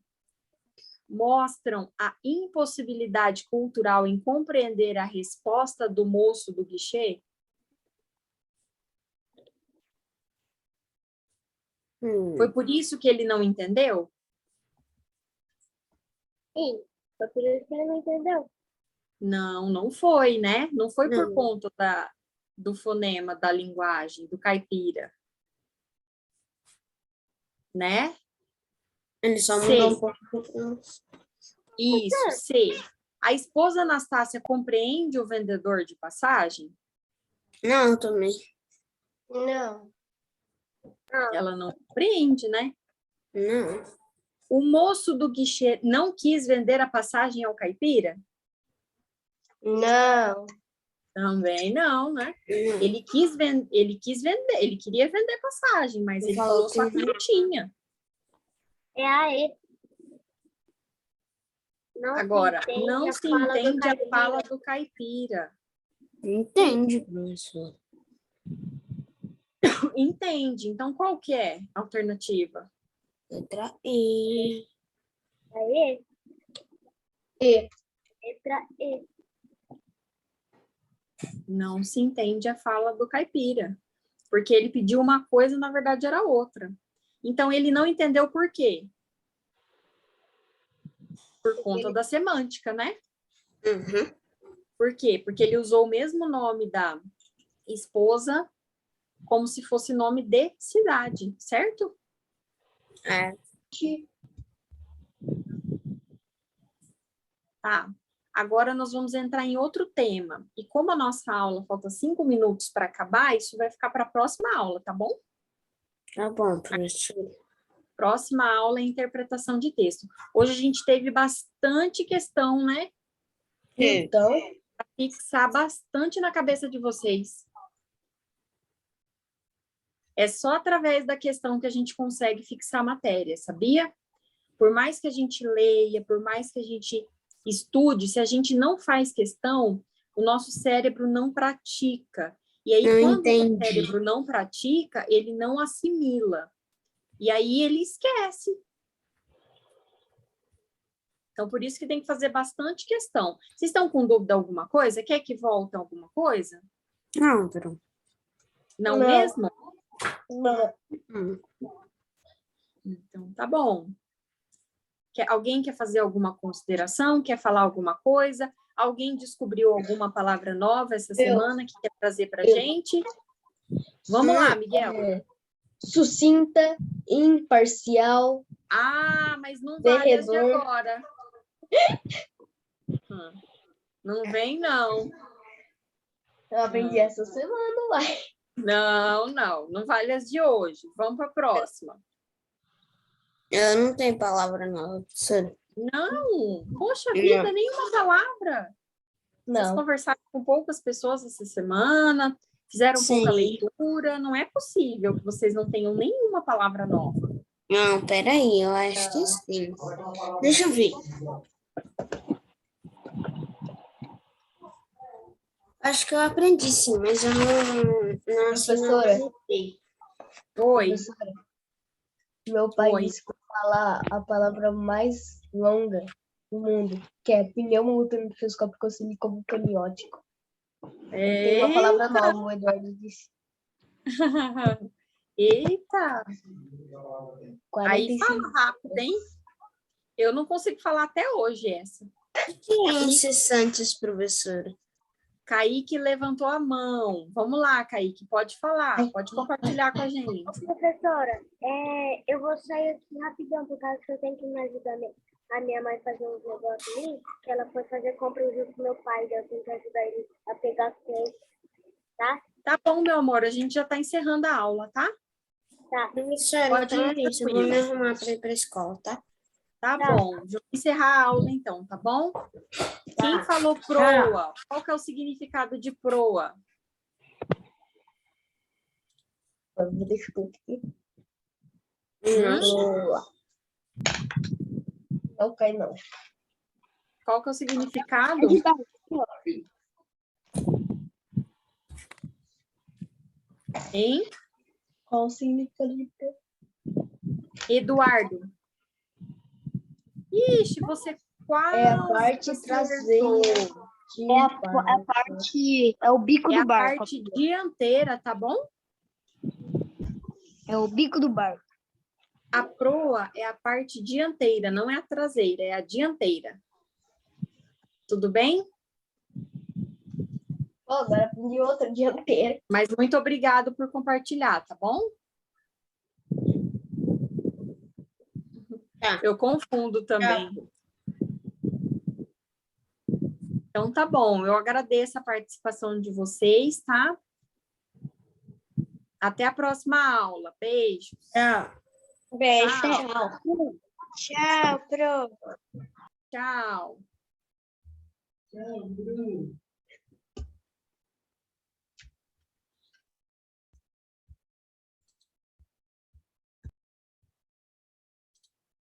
Mostram a impossibilidade cultural em compreender a resposta do moço do guichê? Foi por isso que ele não entendeu? Sim, foi por isso que ele não entendeu. Não, não foi, né? Não foi por Não. conta do fonema da linguagem, do caipira. Né? Ele só C. mudou um pouco. Isso, C. A esposa Anastácia compreende o vendedor de passagem? Não, também. Não. Ela não compreende, né? Não. O moço do guichê não quis vender a passagem ao caipira? Não. Também não, né? Não. Ele quis vender, ele queria vender passagem, mas ele falou só que não tinha. É a E. Não Agora, se entende não a se fala do entende a caipira. fala do caipira. Entende, professor. Entende. Então, qual que é a alternativa? Letra E. É E? E. Letra E. Não se entende a fala do caipira. Porque ele pediu uma coisa, na verdade era outra. Então, ele não entendeu por quê. Por conta da semântica, né? Uhum. Por quê? Porque ele usou o mesmo nome da esposa como se fosse nome de cidade, certo? É. Tá. Agora nós vamos entrar em outro tema. E como a nossa aula falta 5 minutos para acabar, isso vai ficar para a próxima aula, tá bom? Tá bom, professor. Próxima aula é interpretação de texto. Hoje a gente teve bastante questão, né? Então, Para fixar bastante na cabeça de vocês. É só através da questão que a gente consegue fixar a matéria, sabia? Por mais que a gente leia, por mais que a gente estude, se a gente não faz questão, o nosso cérebro não pratica. E aí, Não quando entendi. o cérebro não pratica, ele não assimila. E aí ele esquece. Então, por isso que tem que fazer bastante questão. Vocês estão com dúvida alguma coisa? Quer que volte alguma coisa? Não, Bruno. Não, Não. mesmo? não. Então, tá bom. Alguém quer fazer alguma consideração? Quer falar alguma coisa? Alguém descobriu alguma palavra nova essa semana que quer trazer para a gente? Vamos lá, Miguel. Sucinta, imparcial, Ah, mas não vale as de Derredor. agora. Não vem, não. eu aprendi essa semana, uai. Não vale as de hoje. Vamos para a próxima. Eu não tenho palavra nova, professor. Não, poxa vida, nenhuma palavra. Vocês Não. conversaram com poucas pessoas essa semana, fizeram pouca Sim. leitura, não é possível que vocês não tenham nenhuma palavra nova. Não, peraí, eu acho que sim. Deixa eu ver. Acho que eu aprendi sim, mas eu não Professora. anotei. Oi, Professora, meu pai Oi. disse para falar a palavra mais longa do mundo, que é pneumoultromicroscópico silicovulcaniótico. Tem uma palavra nova, o Eduardo disse. Eita, aí 45. fala rápido, hein? Eu não consigo falar até hoje essa. Quem é incessantes, professora? Kaique levantou a mão. Vamos lá, Kaique, pode falar, pode compartilhar com a gente. Professora, eu vou sair aqui rapidão, por causa que eu tenho que me ajudar a minha mãe fazer uns negócios ali, que ela foi fazer compra junto com meu pai, daí eu tenho que ajudar ele a pegar as coisas, tá? Tá bom, meu amor, a gente já está encerrando a aula, tá? Professora, Pode então ir é isso. Eu vou me tranquila. arrumar para ir para a escola, tá? Tá bom. Vou encerrar a aula então, tá bom? Quem falou proa? Qual que é o significado de proa? Deixa eu ver aqui. Nossa. Não cai, não. Qual que é o significado? Hein? Qual o significado de proa? Eduardo. Ixi, você quase É a parte acertou. traseira. É a parte, é o bico É do a barco. parte dianteira, tá bom? É o bico do barco. A proa é a parte dianteira, não é a traseira, é a dianteira. Tudo bem? Ó, agora aprendi outra dianteira. Mas muito obrigado por compartilhar, tá bom? Tá. Eu confundo também. Então, tá bom. Eu agradeço a participação de vocês, tá? Até a próxima aula. Beijos. Tchau. Beijo. Tchau. Tchau, pro. Tchau.